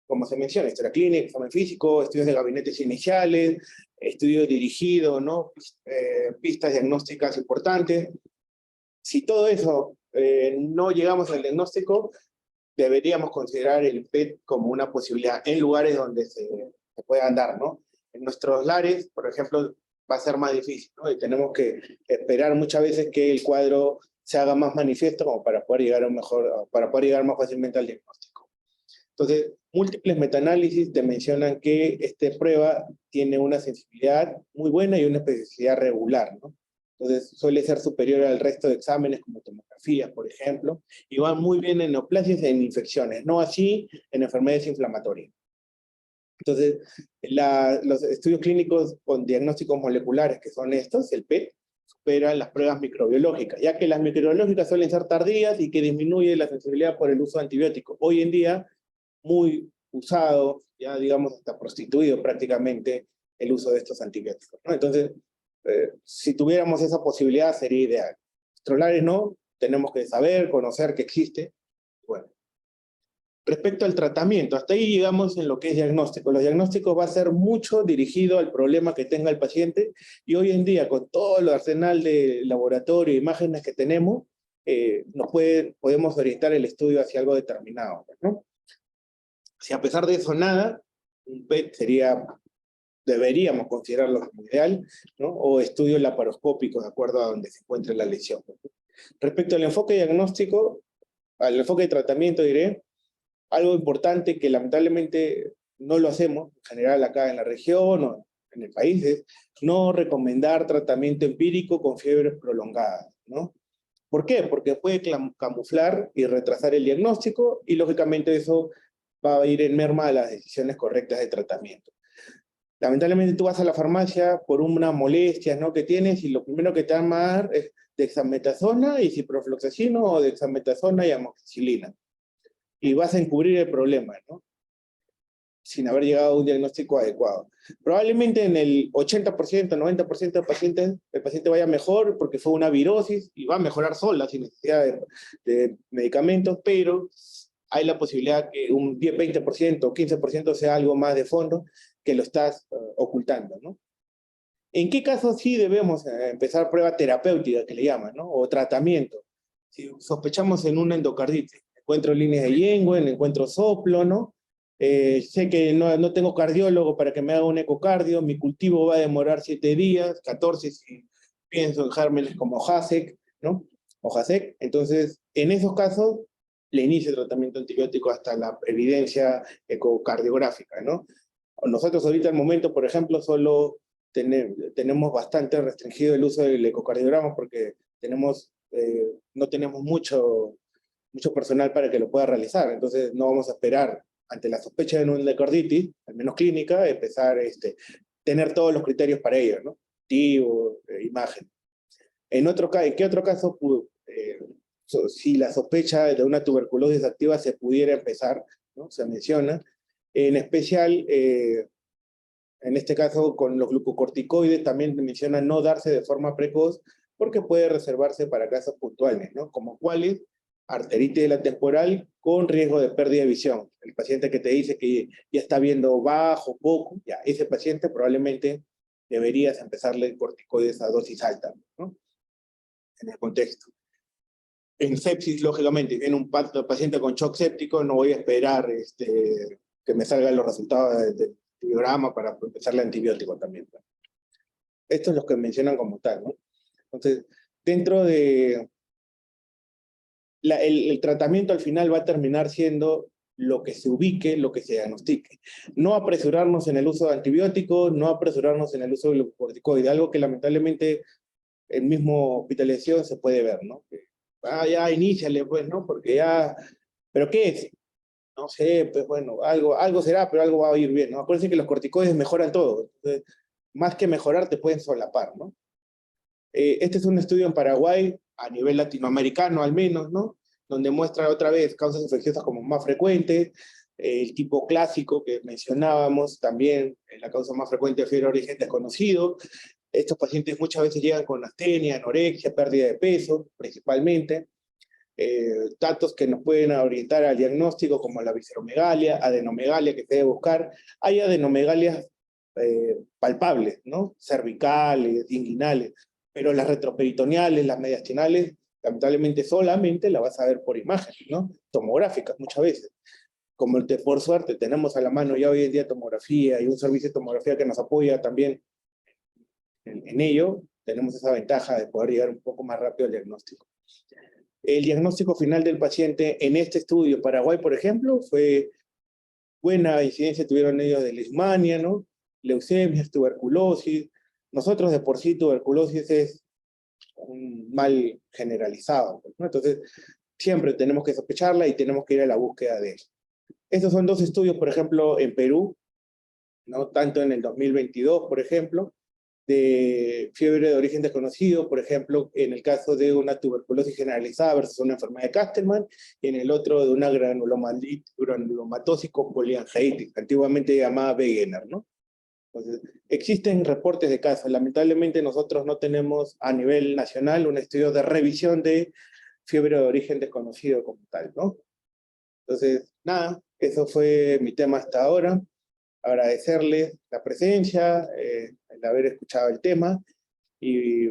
como se menciona, historia clínica, examen físico, estudios de gabinetes iniciales, estudio dirigido, ¿no? Pistas diagnósticas importantes. Si todo eso no llegamos al diagnóstico, deberíamos considerar el PET como una posibilidad en lugares donde se puedan dar, ¿no? En nuestros lares, por ejemplo, va a ser más difícil, ¿no? Y tenemos que esperar muchas veces que el cuadro se haga más manifiesto como para poder llegar más fácilmente al diagnóstico. Entonces, múltiples metaanálisis te mencionan que esta prueba tiene una sensibilidad muy buena y una especificidad regular, ¿no? Entonces, suele ser superior al resto de exámenes como tomografías, por ejemplo, y va muy bien en neoplasias y en infecciones, no así en enfermedades inflamatorias. Entonces, los estudios clínicos con diagnósticos moleculares, que son estos, el PET, supera las pruebas microbiológicas, ya que las microbiológicas suelen ser tardías y que disminuye la sensibilidad por el uso de antibióticos. Hoy en día, muy usado, ya digamos hasta prostituido prácticamente el uso de estos antibióticos, ¿no? Entonces, si tuviéramos esa posibilidad sería ideal. Astrolares no, tenemos que saber, conocer que existe. Bueno, respecto al tratamiento, hasta ahí llegamos en lo que es diagnóstico. Los diagnósticos va a ser mucho dirigido al problema que tenga el paciente, y hoy en día, con todo el arsenal de laboratorio e imágenes que tenemos, podemos orientar el estudio hacia algo determinado, ¿no? Si a pesar de eso nada, un PET deberíamos considerarlo como ideal, ¿no? O estudio laparoscópico de acuerdo a donde se encuentre la lesión. Respecto al enfoque diagnóstico, al enfoque de tratamiento diré, algo importante que lamentablemente no lo hacemos, en general acá en la región o en el país, es no recomendar tratamiento empírico con fiebres prolongadas, ¿no? ¿Por qué? Porque puede camuflar y retrasar el diagnóstico, y lógicamente eso va a ir en merma a las decisiones correctas de tratamiento. Lamentablemente tú vas a la farmacia por una molestia, ¿no?, que tienes, y lo primero que te van a dar es dexametasona y ciprofloxacino, o dexametasona y amoxicilina. Y vas a encubrir el problema, ¿no?, sin haber llegado a un diagnóstico adecuado. Probablemente en el 80%, 90% de pacientes, el paciente vaya mejor porque fue una virosis y va a mejorar sola sin necesidad de medicamentos, pero hay la posibilidad que un 10, 20%, 15% sea algo más de fondo que lo estás ocultando, ¿no? ¿En qué casos sí debemos empezar prueba terapéutica, que le llaman, ¿no?, o tratamiento? Si sospechamos en una endocarditis, encuentro líneas de Yenwen, encuentro soplo, ¿no? Sé que no tengo cardiólogo para que me haga un ecocardio, mi cultivo va a demorar 7 días, 14 si pienso en gérmenes como Hasek, ¿no?, o Hasek. Entonces, en esos casos, le inicio el tratamiento antibiótico hasta la evidencia ecocardiográfica, ¿no? Nosotros ahorita al momento, por ejemplo, solo tenemos bastante restringido el uso del ecocardiograma porque no tenemos mucho personal para que lo pueda realizar. Entonces no vamos a esperar, ante la sospecha de una endocarditis, al menos clínica, empezar tener todos los criterios para ello, ¿no? Tipo, imagen. ¿En qué otro caso, si la sospecha de una tuberculosis activa se pudiera empezar, ¿no?, se menciona? En especial, en este caso, con los glucocorticoides también menciona no darse de forma precoz, porque puede reservarse para casos puntuales, ¿no?, como cuáles: arteritis de la temporal con riesgo de pérdida de visión. El paciente que te dice que ya está viendo bajo, poco, ya, ese paciente probablemente deberías empezarle corticoides a dosis alta, ¿no?, en el contexto. En sepsis, lógicamente, en un paciente con shock séptico, no voy a esperar que me salgan los resultados del antibiograma para empezarle antibiótico también. Esto es lo que mencionan como tal, ¿no? Entonces, dentro de el tratamiento al final va a terminar siendo lo que se ubique, lo que se diagnostique. No apresurarnos en el uso de antibióticos, no apresurarnos en el uso de glucocorticoides, algo que lamentablemente en mismo hospitalización se puede ver, ¿no? Ya iníciale, pues, ¿no? Porque ya, ¿pero qué es? No sé, pues bueno, algo será, pero algo va a ir bien, ¿no? Acuérdense que los corticoides mejoran todo. Entonces, más que mejorar, te pueden solapar, ¿no? Este es un estudio en Paraguay, a nivel latinoamericano al menos, ¿no?, donde muestra otra vez causas infecciosas como más frecuentes, el tipo clásico que mencionábamos, también la causa más frecuente de fiebre de origen desconocido. Estos pacientes muchas veces llegan con astenia, anorexia, pérdida de peso, principalmente. Datos que nos pueden orientar al diagnóstico, como la visceromegalia, adenomegalia que se debe buscar. Hay adenomegalias palpables, ¿no?, cervicales, inguinales, pero las retroperitoneales, las mediastinales, lamentablemente solamente la vas a ver por imágenes, ¿no?, tomográficas muchas veces. Como por suerte tenemos a la mano ya hoy en día tomografía y un servicio de tomografía que nos apoya también en ello, tenemos esa ventaja de poder llegar un poco más rápido al diagnóstico. El diagnóstico final del paciente en este estudio, Paraguay, por ejemplo, fue buena incidencia, tuvieron ellos de leishmania, ¿no?, leucemias, tuberculosis. Nosotros de por sí tuberculosis es un mal generalizado, ¿no? Entonces siempre tenemos que sospecharla y tenemos que ir a la búsqueda de eso. Estos son 2 estudios, por ejemplo, en Perú, ¿no?, tanto en el 2022, por ejemplo, de fiebre de origen desconocido, por ejemplo, en el caso de una tuberculosis generalizada versus una enfermedad de Castleman, y en el otro de una granulomatosis con poliangiitis, antiguamente llamada Wegener, ¿no? Entonces, existen reportes de casos. Lamentablemente nosotros no tenemos a nivel nacional un estudio de revisión de fiebre de origen desconocido como tal, ¿no? Entonces, nada, eso fue mi tema hasta ahora. Agradecerles la presencia, el haber escuchado el tema, y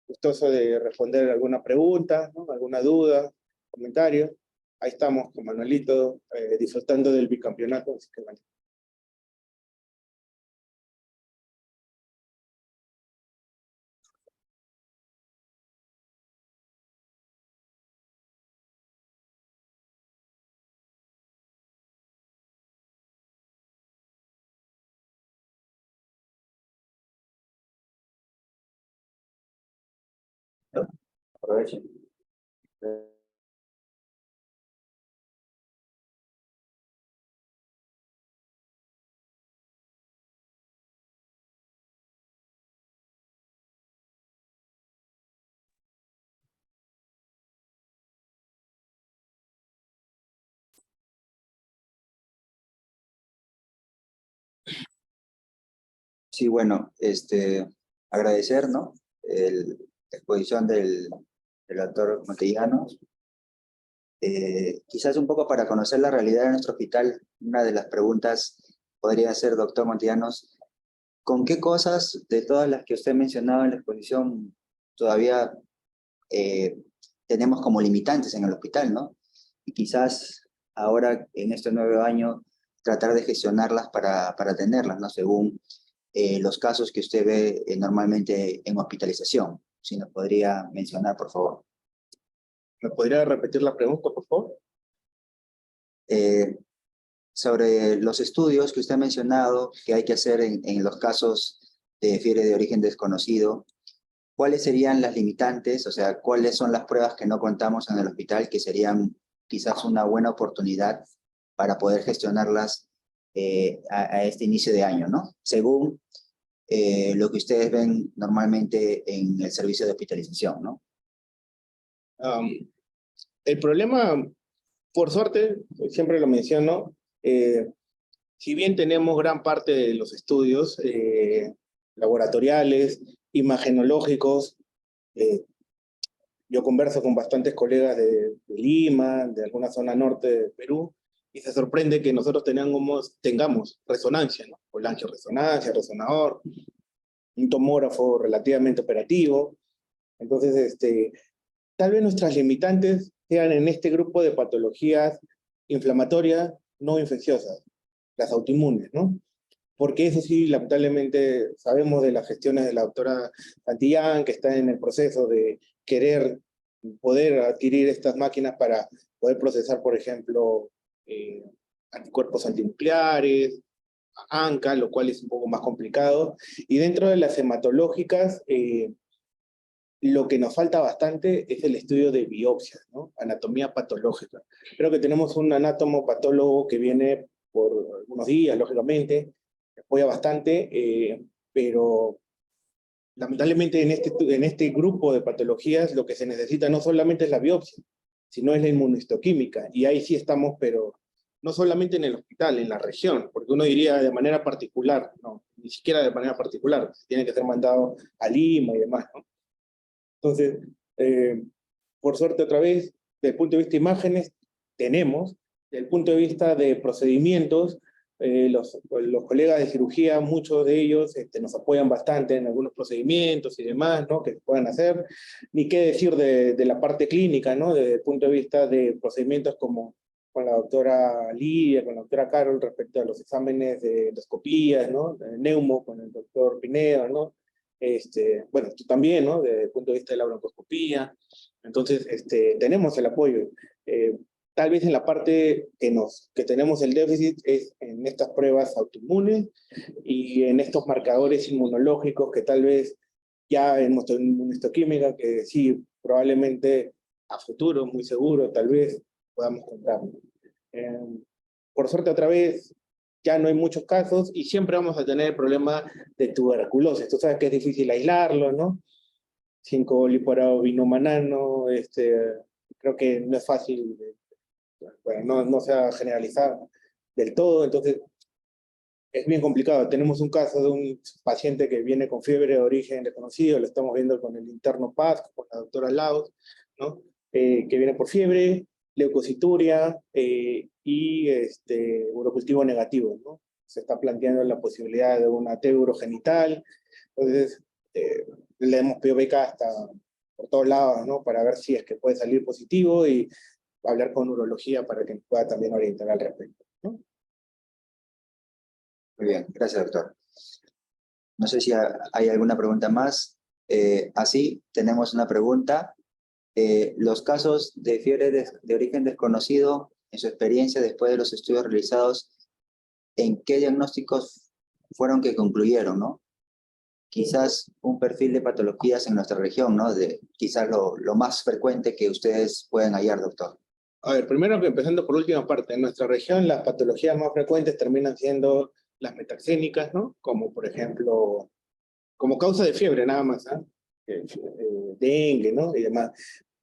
gustoso de responder alguna pregunta, ¿no? Alguna duda, comentario. Ahí estamos con Manuelito, disfrutando del bicampeonato. Así que bueno.
Aprovechen. Sí, bueno, agradecer, ¿no? La exposición del doctor Montellanos. Quizás un poco para conocer la realidad de nuestro hospital, una de las preguntas podría ser, doctor Montellanos, ¿con qué cosas de todas las que usted mencionaba en la exposición todavía eh, tenemos como limitantes en el hospital, ¿no? Y quizás ahora, en este nuevo año, tratar de gestionarlas para atenderlas, ¿no? Según los casos que usted ve normalmente en hospitalización. Si nos podría mencionar, por favor.
¿Me podría repetir la pregunta, por favor?
Eh, Sobre los estudios que usted ha mencionado que hay que hacer en los casos de fiebre de origen desconocido, ¿cuáles serían las limitantes? O sea, ¿cuáles son las pruebas que no contamos en el hospital que serían quizás una buena oportunidad para poder gestionarlas a este inicio de año, ¿no? Según lo que ustedes ven normalmente en el servicio de hospitalización, ¿no?
El problema, por suerte, siempre lo menciono, si bien tenemos gran parte de los estudios laboratoriales, imagenológicos, yo converso con bastantes colegas de Lima, de alguna zona norte de Perú, y se sorprende que nosotros tengamos resonancia, ¿no? O angioresonancia, resonador, un tomógrafo relativamente operativo. Entonces, tal vez nuestras limitantes sean en este grupo de patologías inflamatorias no infecciosas, las autoinmunes, ¿no? Porque eso sí, lamentablemente, sabemos de las gestiones de la doctora Santillán, que está en el proceso de querer poder adquirir estas máquinas para poder procesar, por ejemplo, anticuerpos antinucleares, ANCA, lo cual es un poco más complicado. Y dentro de las hematológicas, lo que nos falta bastante es el estudio de biopsias, ¿no? Anatomía patológica. Creo que tenemos un anatomopatólogo que viene por algunos días, lógicamente, apoya bastante, pero lamentablemente en este grupo de patologías lo que se necesita no solamente es la biopsia, sino es la inmunohistoquímica, y ahí sí estamos, pero no solamente en el hospital, en la región, porque uno diría de manera particular, no, ni siquiera de manera particular, tiene que ser mandado a Lima y demás, ¿no? Entonces, por suerte otra vez, desde el punto de vista de imágenes, tenemos, desde el punto de vista de procedimientos, los colegas de cirugía, muchos de ellos nos apoyan bastante en algunos procedimientos y demás, ¿no? Que se puedan hacer. Ni qué decir de la parte clínica, ¿no? Desde el punto de vista de procedimientos como con la doctora Lidia, con la doctora Carol, respecto a los exámenes de endoscopías, ¿no? De neumo, con el doctor Pineda, ¿no? Bueno, tú también, ¿no? Desde el punto de vista de la broncoscopía. Entonces, tenemos el apoyo. Tal vez en la parte que tenemos el déficit es en estas pruebas autoinmunes y en estos marcadores inmunológicos que tal vez ya en nuestra inmunohistoquímica, que sí, probablemente a futuro, muy seguro, tal vez podamos contar. Por suerte otra vez, ya no hay muchos casos y siempre vamos a tener el problema de tuberculosis. Tú sabes que es difícil aislarlo, ¿no? 5-lipoarabinomanano, creo que no es fácil, bueno, no se ha generalizado del todo, entonces es bien complicado. Tenemos un caso de un paciente que viene con fiebre de origen desconocido, lo estamos viendo con el interno Paz, con la doctora Laos, ¿no? Que viene por fiebre, leucocituria y urocultivo negativo, ¿no? Se está planteando la posibilidad de un ateo urogenital, entonces le hemos pedido beca hasta por todos lados, ¿no? Para ver si es que puede salir positivo y hablar con urología para que pueda también orientar al respecto, ¿no?
Muy bien, gracias, doctor. No sé si hay alguna pregunta más. Así, tenemos una pregunta. Los casos de fiebre de origen desconocido, en su experiencia después de los estudios realizados, ¿en qué diagnósticos fueron que concluyeron, no? Quizás un perfil de patologías en nuestra región, ¿no? Quizás lo más frecuente que ustedes pueden hallar, doctor.
A ver, primero que empezando por última parte, en nuestra región las patologías más frecuentes terminan siendo las metaxénicas, ¿no? Como por ejemplo, como causa de fiebre nada más, ¿ah? Dengue, ¿no? Y demás.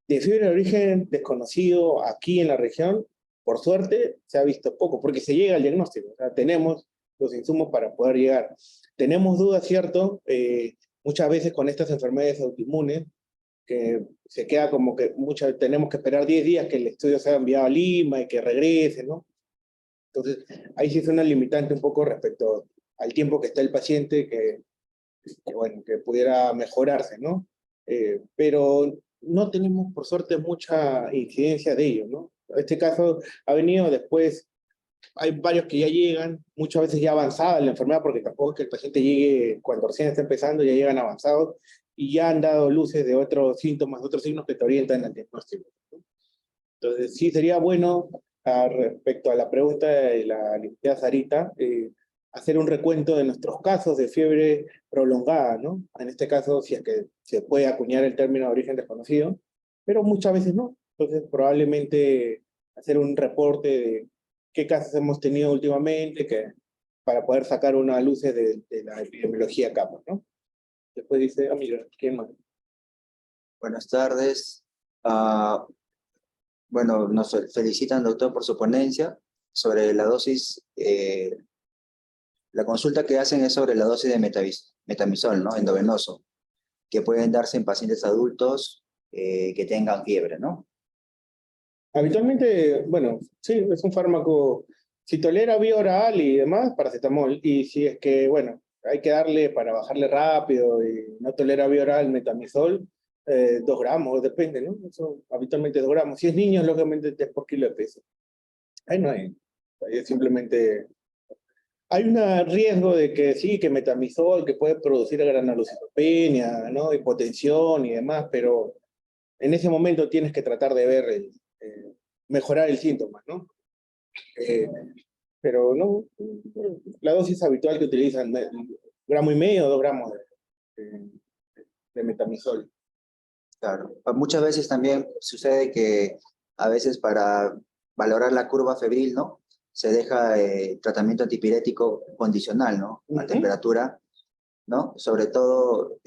De fiebre de origen desconocido aquí en la región, por suerte, se ha visto poco, porque se llega al diagnóstico. O sea, tenemos los insumos para poder llegar. Tenemos dudas, ¿cierto? Muchas veces con estas enfermedades autoinmunes, que se queda como que tenemos que esperar 10 días que el estudio sea enviado a Lima y que regrese, ¿no? Entonces, ahí sí es una limitante un poco respecto al tiempo que está el paciente, bueno, que pudiera mejorarse, ¿no? Pero no tenemos, por suerte, mucha incidencia de ello, ¿no? Este caso ha venido después, hay varios que ya llegan, muchas veces ya avanzada la enfermedad, porque tampoco es que el paciente llegue cuando recién está empezando, ya llegan avanzados, y ya han dado luces de otros síntomas, otros signos que te orientan al diagnóstico, ¿no? Entonces, sí sería bueno, respecto a la pregunta de la licenciada Sarita, hacer un recuento de nuestros casos de fiebre prolongada, ¿no? En este caso, si es que se puede acuñar el término de origen desconocido, pero muchas veces no. Entonces, probablemente hacer un reporte de qué casos hemos tenido últimamente, para poder sacar una luz de la epidemiología acá, ¿no? Después dice, mira, ¿quién más?
Buenas tardes. Bueno, nos felicitan, doctor, por su ponencia sobre la dosis. La consulta que hacen es sobre la dosis de metamizol, ¿no? Endovenoso, que pueden darse en pacientes adultos que tengan fiebre, ¿no?
Habitualmente, bueno, sí, es un fármaco, si tolera vía oral y demás, paracetamol, y si es que, bueno, hay que darle para bajarle rápido y no tolera vía oral metamizol, 2 gramos, depende, ¿no? Eso, habitualmente 2 gramos. Si es niño, lógicamente 3 por kilo de peso. Ahí no hay, ahí es simplemente... Hay un riesgo de que sí, que metamizol, que puede producir granulocitopenia, ¿no? Hipotensión y demás, pero en ese momento tienes que tratar de ver mejorar el síntoma, ¿no? Pero no, la dosis habitual que utilizan, 1,5 gramos, 2 gramos de metamizol.
Claro. Muchas veces también sucede que a veces para valorar la curva febril, ¿no? Se deja tratamiento antipirético condicional, ¿no? A temperatura, ¿no? Sobre todo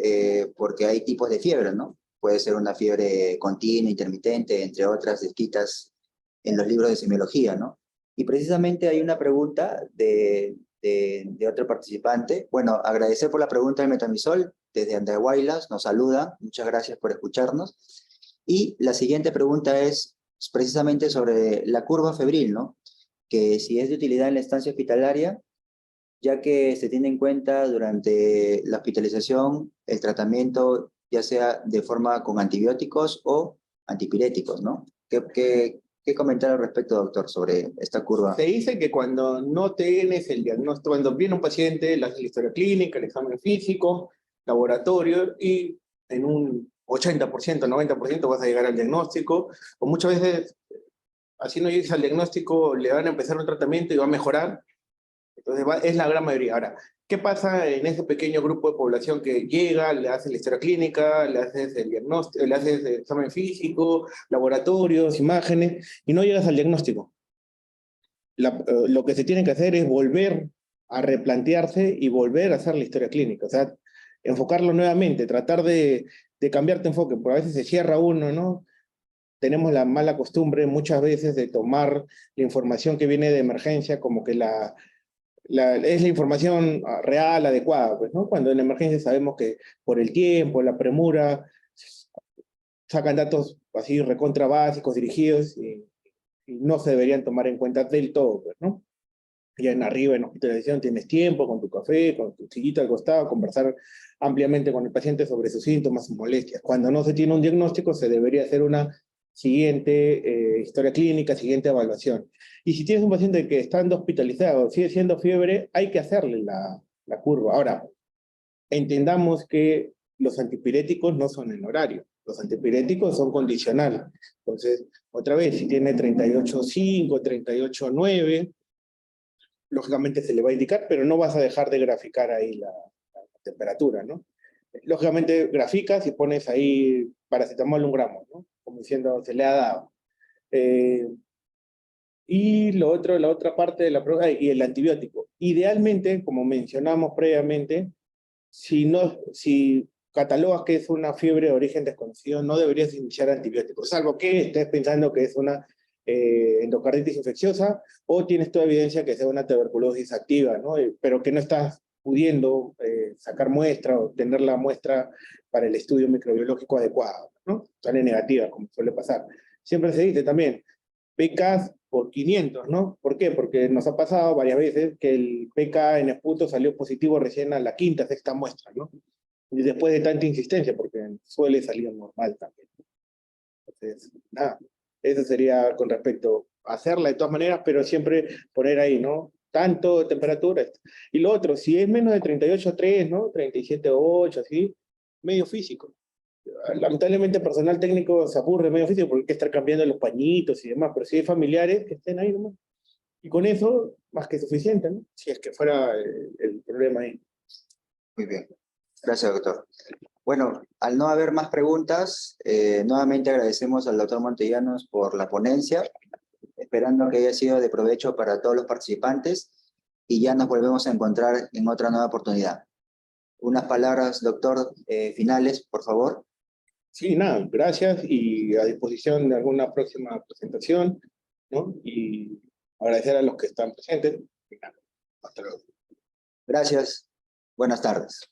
porque hay tipos de fiebre, ¿no? Puede ser una fiebre continua, intermitente, entre otras descritas en los libros de semiología, ¿no? Y precisamente hay una pregunta de otro participante. Bueno, agradecer por la pregunta del metamizol. Desde Andahuaylas nos saluda. Muchas gracias por escucharnos. Y la siguiente pregunta es precisamente sobre la curva febril, ¿no? Que si es de utilidad en la estancia hospitalaria, ya que se tiene en cuenta durante la hospitalización el tratamiento, ya sea de forma con antibióticos o antipiréticos, ¿no? ¿Qué comentar al respecto, doctor, sobre esta curva?
Se dice que cuando no tienes el diagnóstico, cuando viene un paciente, le haces la historia clínica, el examen físico, laboratorio, y en un 80%, 90% vas a llegar al diagnóstico, o muchas veces, así no llegues al diagnóstico, le van a empezar un tratamiento y va a mejorar. Entonces es la gran mayoría. Ahora, ¿qué pasa en ese pequeño grupo de población que llega, le haces la historia clínica, le haces el diagnóstico, le haces el examen físico, laboratorios, imágenes, y no llegas al diagnóstico? lo que se tiene que hacer es volver a replantearse y volver a hacer la historia clínica. O sea, enfocarlo nuevamente, tratar de cambiar tu enfoque, porque a veces se cierra uno, ¿no? Tenemos la mala costumbre muchas veces de tomar la información que viene de emergencia como que es la información real, adecuada, pues, ¿no? Cuando en emergencia sabemos que por el tiempo, la premura, sacan datos así recontra básicos, dirigidos, y no se deberían tomar en cuenta del todo, pues, ¿no? Ya en arriba, en hospitalización, tienes tiempo con tu café, con tu sillita al costado, conversar ampliamente con el paciente sobre sus síntomas, sus molestias. Cuando no se tiene un diagnóstico, se debería hacer una siguiente historia clínica, siguiente evaluación. Y si tienes un paciente que está hospitalizado, sigue siendo fiebre, hay que hacerle la curva. Ahora, entendamos que los antipiréticos no son en horario. Los antipiréticos son condicionales. Entonces, otra vez, si tiene 38.5, 38.9, lógicamente se le va a indicar, pero no vas a dejar de graficar ahí la temperatura, ¿no? Lógicamente graficas y pones ahí paracetamol 1 gramo, ¿no? Como diciendo, se le ha dado. Y lo otro, la otra parte de la prueba, y el antibiótico. Idealmente, como mencionamos previamente, si catalogas que es una fiebre de origen desconocido, no deberías iniciar antibióticos, salvo que estés pensando que es una endocarditis infecciosa o tienes toda evidencia que sea una tuberculosis activa, ¿no? Pero que no estás pudiendo sacar muestra o tener la muestra para el estudio microbiológico adecuado, ¿no? Sale negativa, como suele pasar. Siempre se dice también, PKs por 500, ¿no? ¿Por qué? Porque nos ha pasado varias veces que el PK en esputo salió positivo recién a la quinta, sexta muestra, ¿no? Y después de tanta insistencia, porque suele salir normal también. Entonces, nada, eso sería con respecto a hacerla de todas maneras, pero siempre poner ahí, ¿no? Tanto temperatura. Y lo otro, si es menos de 38.3, ¿no? 37.8, así, medio físico. Lamentablemente personal técnico se aburre medio físico porque hay que estar cambiando los pañitos y demás, pero si hay familiares que estén ahí nomás. Y con eso, más que suficiente, ¿no? Si es que fuera el problema ahí.
Muy bien. Gracias, doctor. Bueno, al no haber más preguntas, nuevamente agradecemos al doctor Montellanos por la ponencia, esperando que haya sido de provecho para todos los participantes y ya nos volvemos a encontrar en otra nueva oportunidad. Unas palabras, doctor, finales, por favor.
Sí, nada, gracias y a disposición de alguna próxima presentación, ¿no? Y agradecer a los que están presentes. Y nada, hasta luego.
Gracias. Buenas tardes.